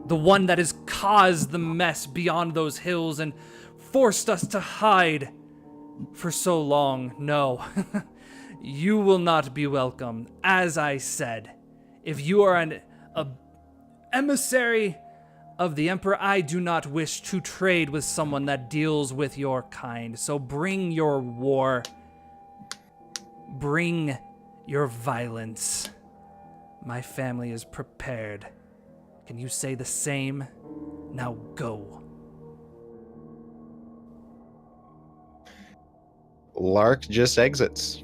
the one that has caused the mess beyond those hills and forced us to hide for so long. No, you will not be welcome. As I said, if you are an emissary of the Emperor, I do not wish to trade with someone that deals with your kind. So bring your war. Bring your violence. My family is prepared. Can you say the same? Now go. Lark just exits.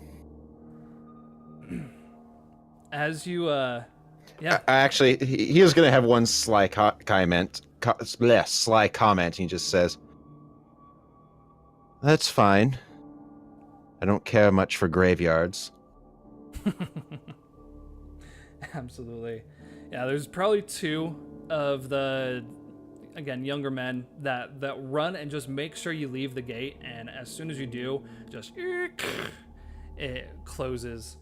As you, yeah. Actually, he is going to have one sly comment. Sly comment. He just says, "That's fine. I don't care much for graveyards." Absolutely. Yeah, there's probably two of the, again, younger men that run and just make sure you leave the gate, and as soon as you do, just it closes.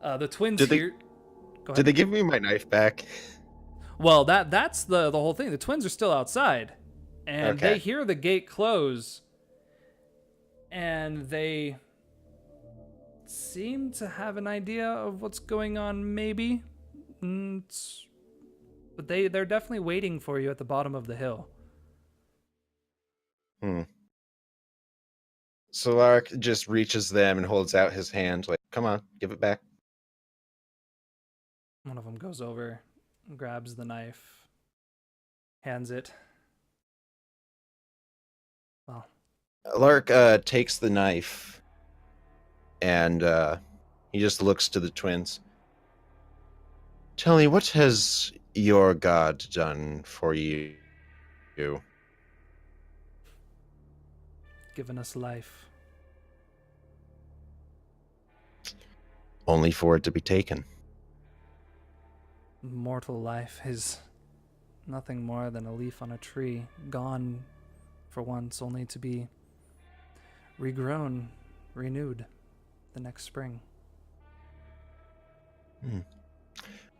The twins Did they- here. Go ahead. Did they give me my knife back? Well, that's the whole thing. The twins are still outside, and Okay. they hear the gate close, and they seem to have an idea of what's going on, maybe. But they're definitely waiting for you at the bottom of the hill. So Lark just reaches them and holds out his hand, like, "Come on, give it back." One of them goes over, grabs the knife, hands it. Well, Lark takes the knife, and he just looks to the twins. "Tell me, what has your god done for you?" given us life. Only for it to be taken. Mortal life is nothing more than a leaf on a tree, gone for once, only to be regrown, renewed the next spring.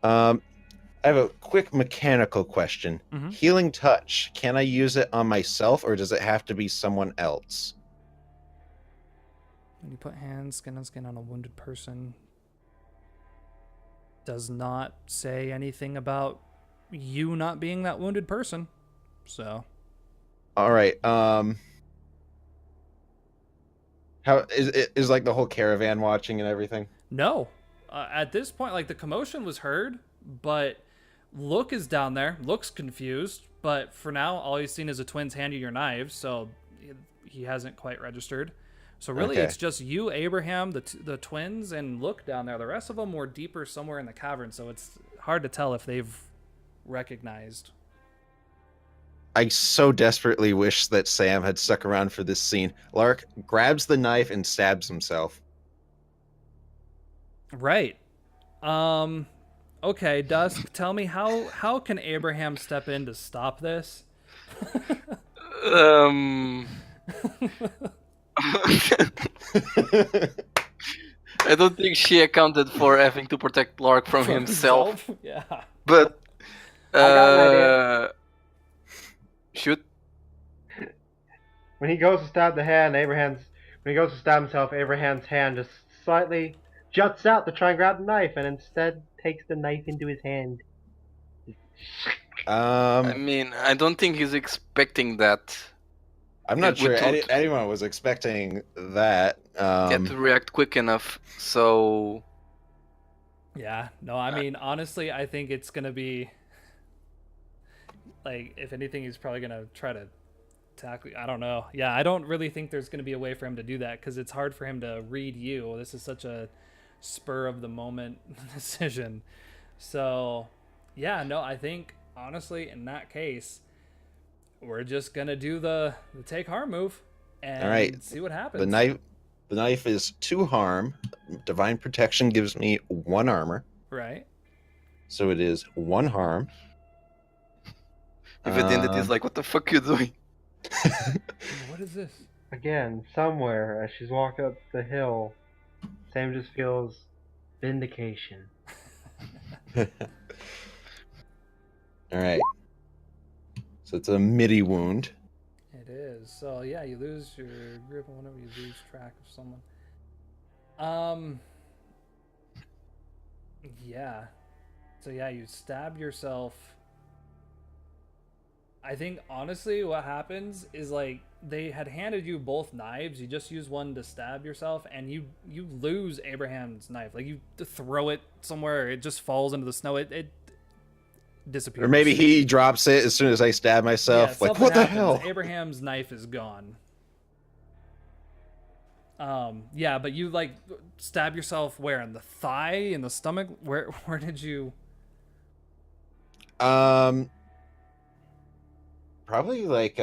I have a quick mechanical question. Mhm. Healing touch, can I use it on myself, or does it have to be someone else? When you put hands, skin on skin on a wounded person, does not say anything about you not being that wounded person. So, All right. How is like the whole caravan watching and everything? No. At this point, like the commotion was heard, but Look is down there. Look's confused, but for now, all he's seen is the twins hand you your knives, so he hasn't quite registered. So really, Okay. it's just you, Abraham, the twins, and Look down there. The rest of them were deeper somewhere in the cavern, so it's hard to tell if they've recognized. I so desperately wish that Sam had stuck around for this scene. Lark grabs the knife and stabs himself. Right. Okay, Dusk, tell me how can Abraham step in to stop this? Um, I don't think she accounted for having to protect Lark from himself. Yeah. But got an shoot. When he goes to stab the hand, when he goes to stab himself, Abraham's hand just slightly juts out to try and grab the knife, and instead takes the knife into his hand. I mean, I don't think he's expecting that. I'm not It sure would took- anyone was expecting that. To react quick enough. So Yeah, no, I mean, honestly, I think it's gonna be like, if anything, he's probably gonna try to tackle. I don't know. Yeah, I don't really think there's gonna be a way for him to do that because it's hard for him to read you. This is such a spur of the moment decision. So, yeah, no, I think honestly, in that case, we're just gonna do the take harm move and All right. see what happens. The knife is 2 harm. Divine protection gives me 1 armor, Right. so it is 1 harm. if Identity's like, what the fuck you doing? What is this? Again, somewhere as she's walking up the hill, Sam just feels vindication. All right. So it's a midi wound. It is. So yeah, you lose your grip whenever you lose track of someone. Yeah. So yeah, you stab yourself. I think honestly what happens is like they had handed you both knives, you just use one to stab yourself and you lose Abraham's knife. Like you throw it somewhere, it just falls into the snow. It disappears. Or maybe he drops it as soon as I stab myself. Yeah, Like, something what the happens. hell? Abraham's knife is gone. Yeah, but you like stab yourself where? In the thigh, in the stomach? Where did you? Probably like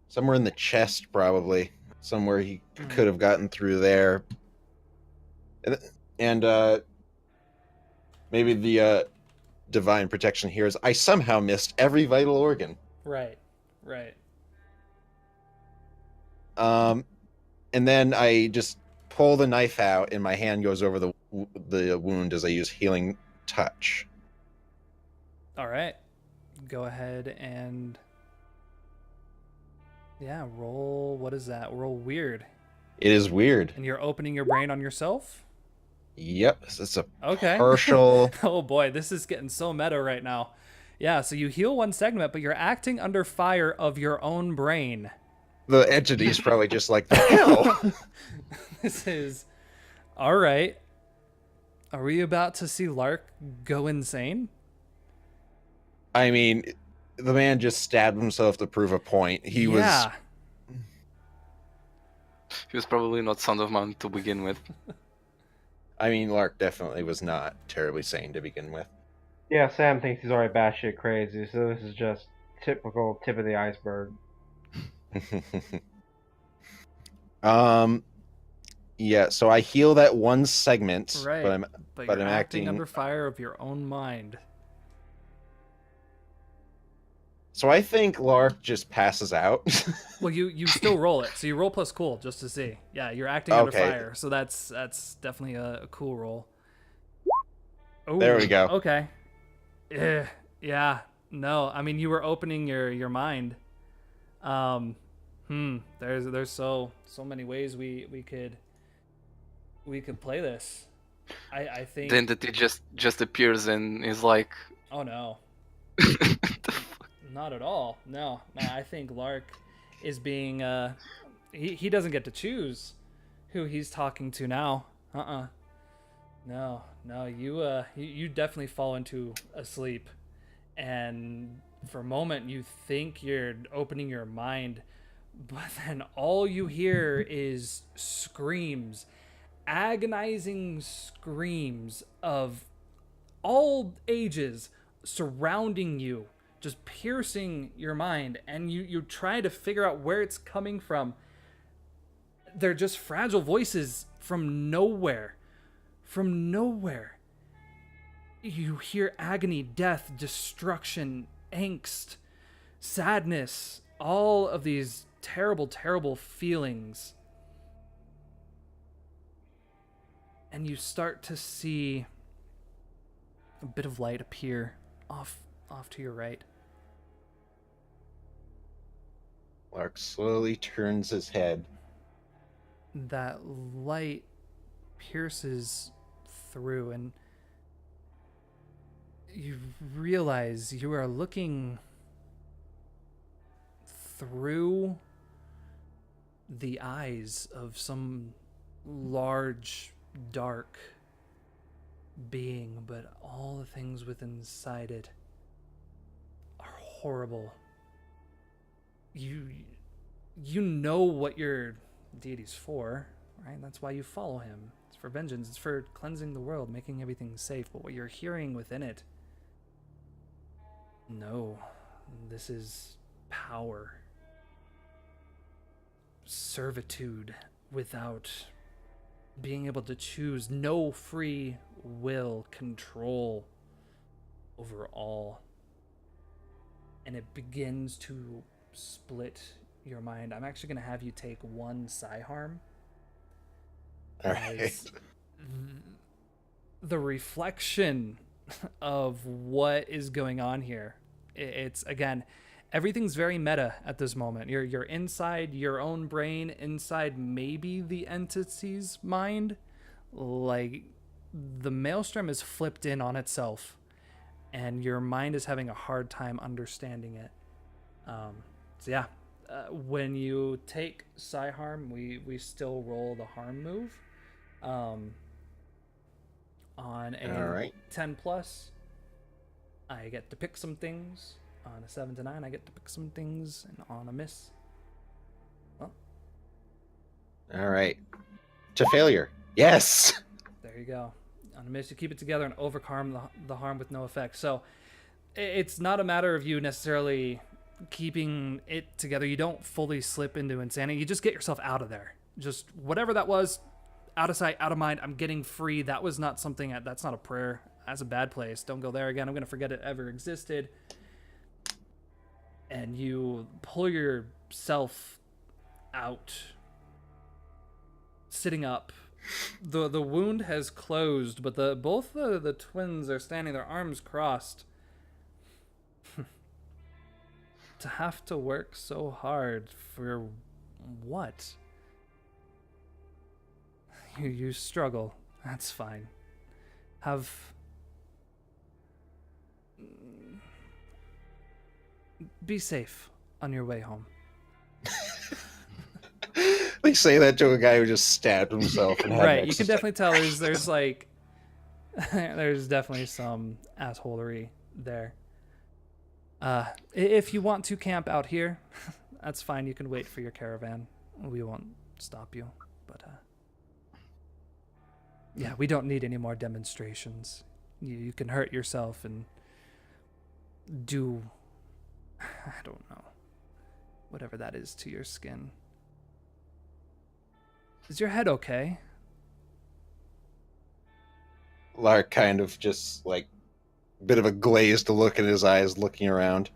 somewhere in the chest, probably. Somewhere he could have gotten through there. And maybe the divine protection here is I somehow missed every vital organ. Right. And then I just pull the knife out, and my hand goes over the wound as I use healing touch. All right. Go ahead and roll. What is that? Roll weird. It is weird. And you're opening your brain on yourself? Yep, it's a Okay. partial. Oh boy, this is getting so meta right now. Yeah, so you heal one segment, but you're acting under fire of your own brain. The entity's probably just like, the hell? This is all right. Are we about to see Lark go insane? I mean, the man just stabbed himself to prove a point. He was. He was probably not sound of mind to begin with. I mean, Lark definitely was not terribly sane to begin with. Yeah, Sam thinks he's already batshit crazy, so this is just typical tip of the iceberg. Yeah, so I heal that one segment, Right. but you're I'm acting under fire of your own mind. So I think Lark just passes out. Well, you still roll it. So you roll plus cool just to see. Yeah, you're acting under Okay. fire. So that's definitely a cool roll. Ooh, There we go. Okay. Yeah. No, I mean you were opening your mind. There's so many ways we could play this. I think The entity just appears and is like, oh no. Not at all. No, I think Lark is being he doesn't get to choose who he's talking to now. No, you definitely fall into a sleep, and for a moment you think you're opening your mind, but then all you hear is screams, agonizing screams of all ages surrounding you, just piercing your mind, and you try to figure out where it's coming from. They're just fragile voices from nowhere. From nowhere. You hear agony, death, destruction, angst, sadness, all of these terrible, terrible feelings. And you start to see a bit of light appear off to your right. Lark slowly turns his head. That light pierces through, and you realize you are looking through the eyes of some large, dark being, but all the things within inside it are horrible. You know what your deity's for, right? That's why you follow him. It's for vengeance. It's for cleansing the world, making everything safe. But what you're hearing within it, no, this is power, servitude without being able to choose, no free will, control over all. And it begins to split your mind. I'm actually going to have you take one psi harm. All right. The reflection of what is going on here. It's, again, everything's very meta at this moment. You're inside your own brain, inside maybe the entity's mind. Like, the maelstrom is flipped in on itself, and your mind is having a hard time understanding it. So yeah, when you take psi harm, we still roll the harm move. On a 10 plus, I get to pick some things. On a 7 to 9, I get to pick some things, and on a miss, well, All right. To failure. Yes. there you go. On a miss, you keep it together and overcome the harm with no effect. So it's not a matter of you necessarily keeping it together. You don't fully slip into insanity. You just get yourself out of there. Just whatever that was, out of sight, out of mind. I'm getting free. That was not something. That's not a prayer. That's a bad place. Don't go there again. I'm going to forget it ever existed. And you pull yourself out, sitting up. The wound has closed, but both the twins are standing, their arms crossed. To have to work so hard for what? You struggle. That's fine. Be safe on your way home. They say that to a guy who just stabbed himself. And had Right, you can definitely tell there's like there's definitely some assholery there. If you want to camp out here, that's fine. You can wait for your caravan. We won't stop you. But yeah, we don't need any more demonstrations. You can hurt yourself and do, I don't know, whatever that is to your skin. Is your head okay? Lark kind of just like bit of a glazed look in his eyes, looking around.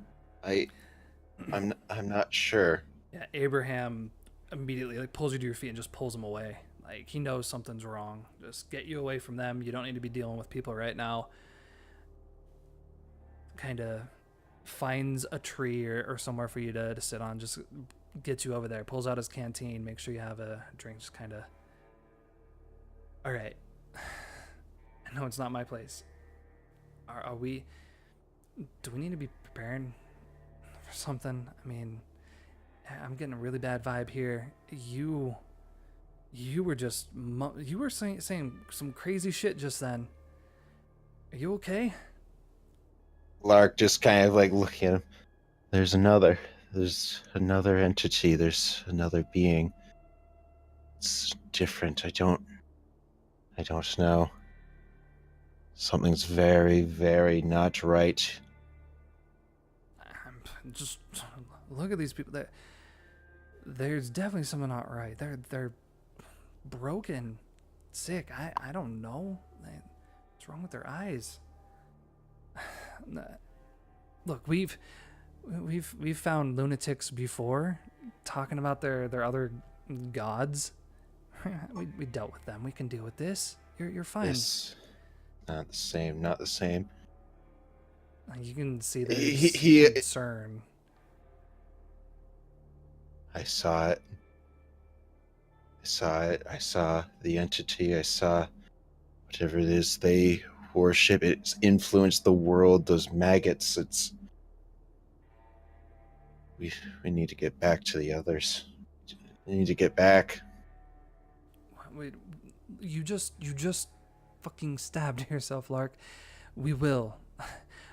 I'm not sure. Yeah, Abraham immediately like pulls you to your feet and just pulls him away. Like, he knows something's wrong. Just get you away from them. You don't need to be dealing with people right now. Kind of finds a tree or somewhere for you to sit on. Just gets you over there. Pulls out his canteen. Make sure you have a drink. Just kind of. All right. I know it's not my place. Are we? Do we need to be preparing for something? I mean, I'm getting a really bad vibe here. You were just you were saying some crazy shit just then. Are you okay? Lark just kind of like looking at him. There's another entity. There's another being. It's different. I don't know. Something's very, very not right. Just look at these people. There's definitely something not right. They're broken, sick. I don't know. What's wrong with their eyes? Look, we've found lunatics before, talking about their other gods. we dealt with them. We can deal with this. You're fine. This, not the same. Not the same. You can see there's He concern. I saw it. I saw the entity. I saw whatever it is they worship. It's influenced the world. Those maggots. We need to get back to the others. We need to get back. Wait, you just fucking stabbed yourself, Lark. We will.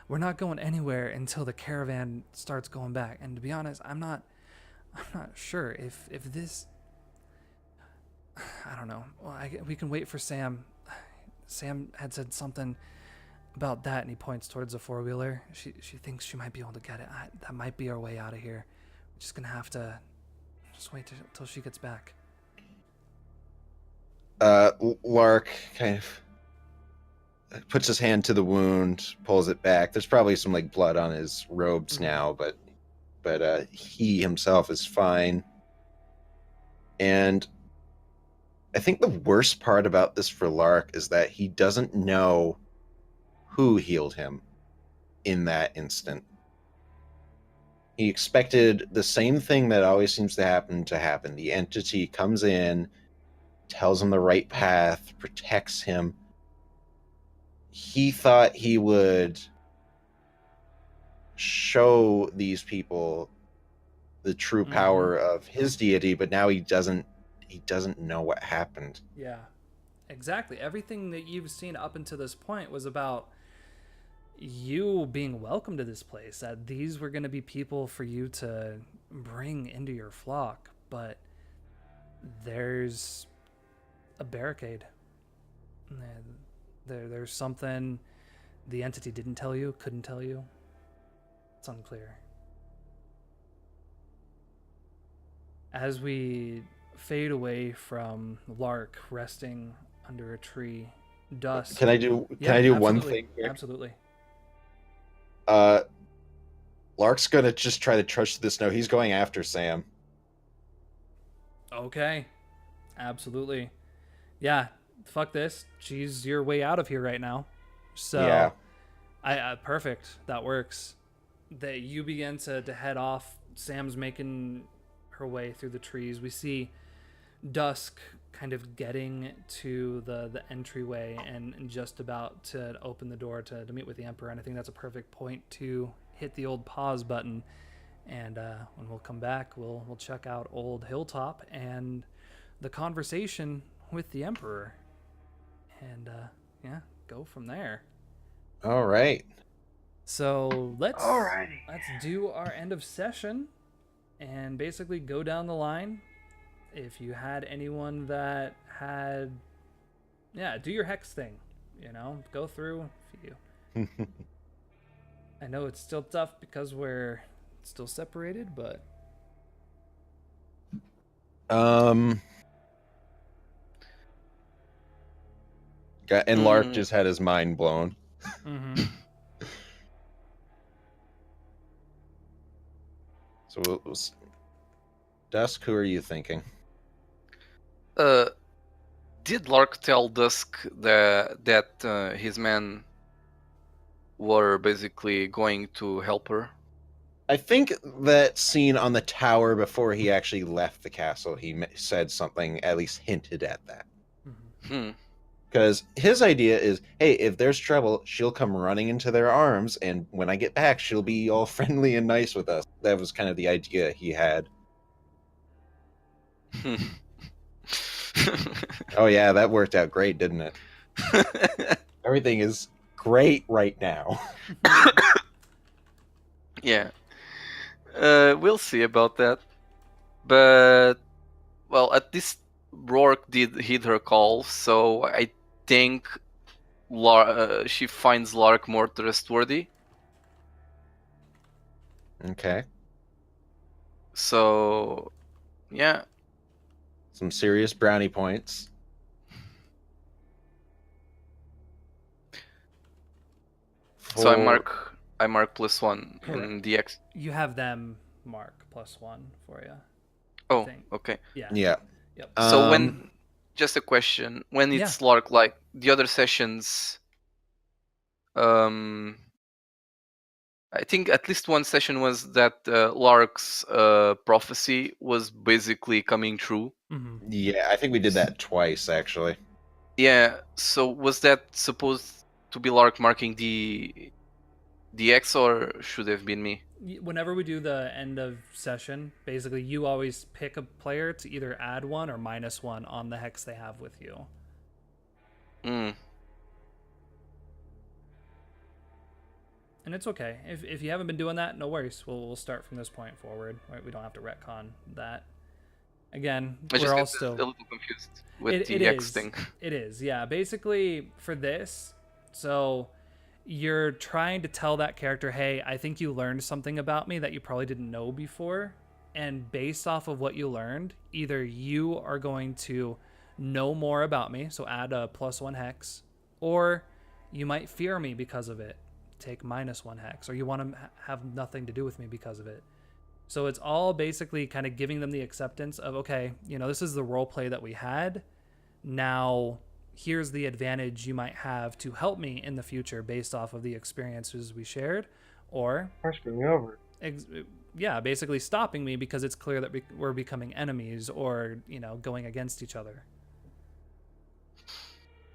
We're not going anywhere until the caravan starts going back. And to be honest, I'm not sure if this. I don't know. Well, we can wait for Sam. Sam had said something about that, and he points towards the 4-wheeler. She thinks she might be able to get it. That might be our way out of here. We're just gonna have to just wait till she gets back. Lark kind of puts his hand to the wound, pulls it back. There's probably some like blood on his robes now, but he himself is fine. And I think the worst part about this for Lark is that he doesn't know who healed him in that instant. He expected the same thing that always seems to happen. The entity comes in, tells him the right path, protects him. He thought he would show these people the true power of his deity, but now he doesn't know what happened. Yeah, exactly. Everything that you've seen up until this point was about you being welcome to this place, that these were going to be people for you to bring into your flock, but there's a barricade. There's something the entity didn't tell you, couldn't tell you. It's unclear. As we fade away from Lark resting under a tree, Dusk. Can I do one thing here? Absolutely. Lark's gonna just try to trust this. No, he's going after Sam. Okay. Absolutely. Yeah. Fuck this. She's your way out of here right now. So yeah. I perfect. That works. That you begin to head off. Sam's making her way through the trees. We see Dusk kind of getting to the entryway and just about to open the door to meet with the Emperor. And I think that's a perfect point to hit the old pause button. And when we'll come back, we'll check out Old Hilltop and the conversation with the Emperor. And go from there. All right. So let's do our end of session and basically go down the line. If you had anyone that had, do your hex thing, go through. I know it's still tough because we're still separated, but and Lark just had his mind blown. So Dusk, who are you thinking? Did Lark tell Dusk that his men were basically going to help her? I think that scene on the tower before he actually left the castle, he said something, at least hinted at that. Because his idea is, hey, if there's trouble, she'll come running into their arms, and when I get back, she'll be all friendly and nice with us. That was kind of the idea he had. Oh yeah, that worked out great, didn't it? Everything is great right now. Yeah. We'll see about that. But well, at least Rourke did heed her call, so I think she finds Lark more trustworthy. Okay. So yeah. Some serious brownie points. So I For mark +1 Correct. in the X. You have them mark +1 for you. Oh, think. okay. Yeah. yeah. Yep. So when just a question, when Yeah. it's Lark, like the other sessions, I think at least one session was that Lark's prophecy was basically coming true. Yeah, I think we did that twice actually. Yeah. So was that supposed to be Lark marking the X, or should have been me? Whenever we do the end of session, basically you always pick a player to either add 1 or -1 on the hex they have with you. Mm. And it's okay. If you haven't been doing that, no worries. We'll start from this point forward. Right? We don't have to retcon that. Again, I just we're all get still a little confused with it the X is. thing. It is. Yeah. Basically for this, so you're trying to tell that character, hey, I think you learned something about me that you probably didn't know before. And based off of what you learned, either you are going to know more about me, so add a +1 hex, or you might fear me because of it, take -1 hex, or you want to have nothing to do with me because of it. So it's all basically kind of giving them the acceptance of, okay, this is the role play that we had. Now here's the advantage you might have to help me in the future based off of the experiences we shared, or Screw me over. basically stopping me because it's clear that we're becoming enemies, or going against each other.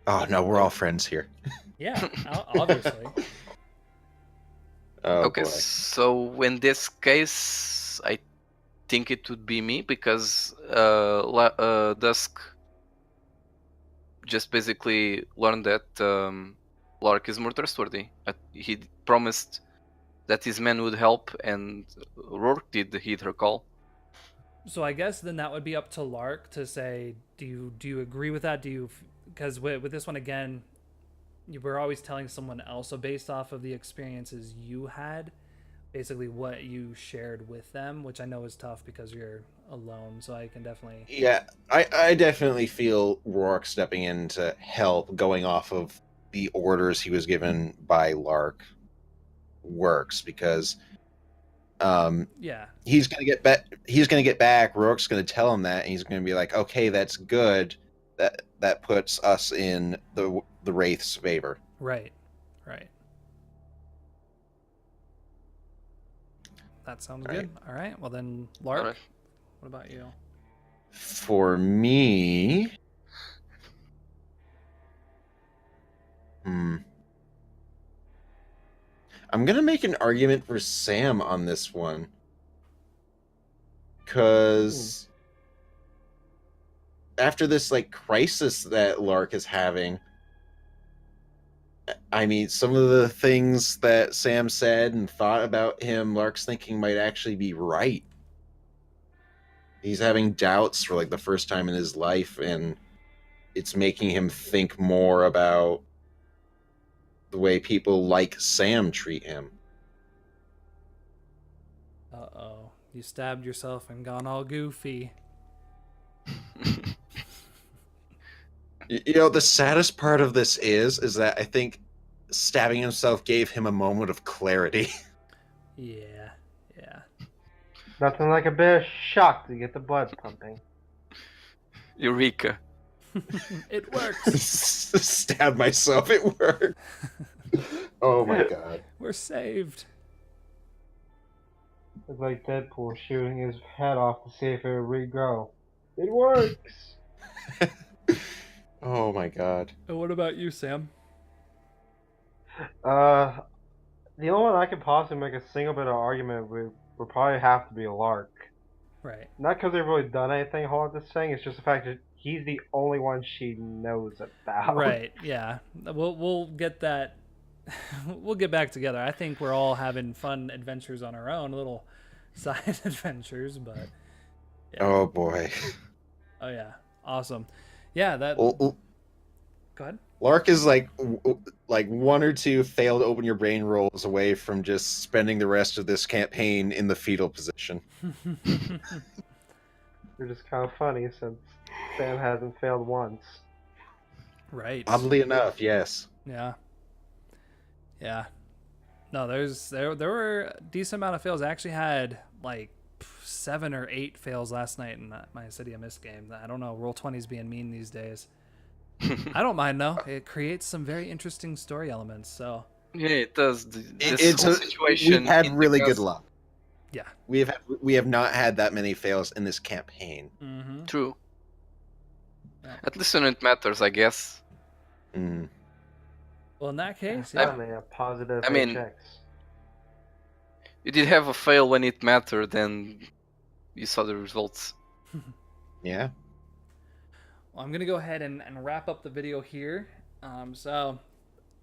Oh no, we're all friends here. Yeah, obviously. Oh Okay, boy. so in this case, I think it would be me because Dusk just basically learned that Lark is more trustworthy. He promised that his men would help, and Rourke did heed her call. So I guess then that would be up to Lark to say, do you agree with that? Because with this one again, we're always telling someone else. So based off of the experiences you had, basically what you shared with them, which I know is tough because you're alone. So I can definitely. Yeah, I definitely feel Rourke stepping in to help, going off of the orders he was given by Lark, works because Yeah. he's gonna get back. He's gonna get back. Rourke's gonna tell him that, and he's gonna be like, "Okay, that's good. That puts us in the Wraith's favor." Right. That sounds good. All right. Well then, Lark, Alright. what about you? For me, I'm gonna make an argument for Sam on this one, because after this crisis that Lark is having, I mean, some of the things that Sam said and thought about him, Lark's thinking might actually be right. He's having doubts for the first time in his life, and it's making him think more about the way people like Sam treat him. Uh-oh. You stabbed yourself and gone all goofy. The saddest part of this is that I think stabbing himself gave him a moment of clarity. Yeah. Nothing like a bit of shock to get the blood pumping. Eureka. It works. Stab myself, it worked. Oh my god. We're saved. It's like Deadpool shooting his head off to see if it would regrow. It works! Oh my god. And what about you, Sam? The only one I could possibly make a single bit of argument with would probably have to be a Lark. Right. Not because they've really done anything hard this thing. It's just the fact that he's the only one she knows about. Right. Yeah. We'll get that. We'll get back together. I think we're all having fun adventures on our own, little side adventures, but yeah. Oh boy. Oh yeah. Awesome. Yeah, that Well, go ahead. Lark is like one or two failed open your brain rolls away from just spending the rest of this campaign in the fetal position. They're just kind of funny since Sam hasn't failed once. Right. Oddly enough, yes. Yeah. Yeah. No, there were a decent amount of fails. I actually had like 7 or 8 fails last night in my City of Mist game. I don't know. Roll20's being mean these days. I don't mind though. It creates some very interesting story elements. So Yeah, it does. It's whole a, situation. we've had in the really good castle- luck. yeah. We have not had that many fails in this campaign. Mm-hmm. True. Yeah. At least when it matters, I guess. Mm. Well, in that case, Yeah, yeah. they have positive I mean- checks. You did have a fail when it mattered, and you saw the results. Yeah. Well, I'm gonna go ahead and wrap up the video here. So,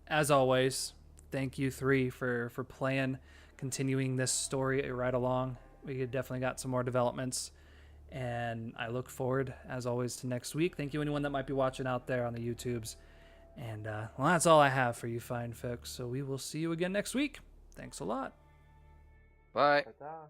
as always, thank you 3 for playing, continuing this story right along. We definitely got some more developments, and I look forward, as always, to next week. Thank you anyone that might be watching out there on the YouTubes. And well, that's all I have for you fine folks. So we will see you again next week. Thanks a lot. Bye. Ta-ta.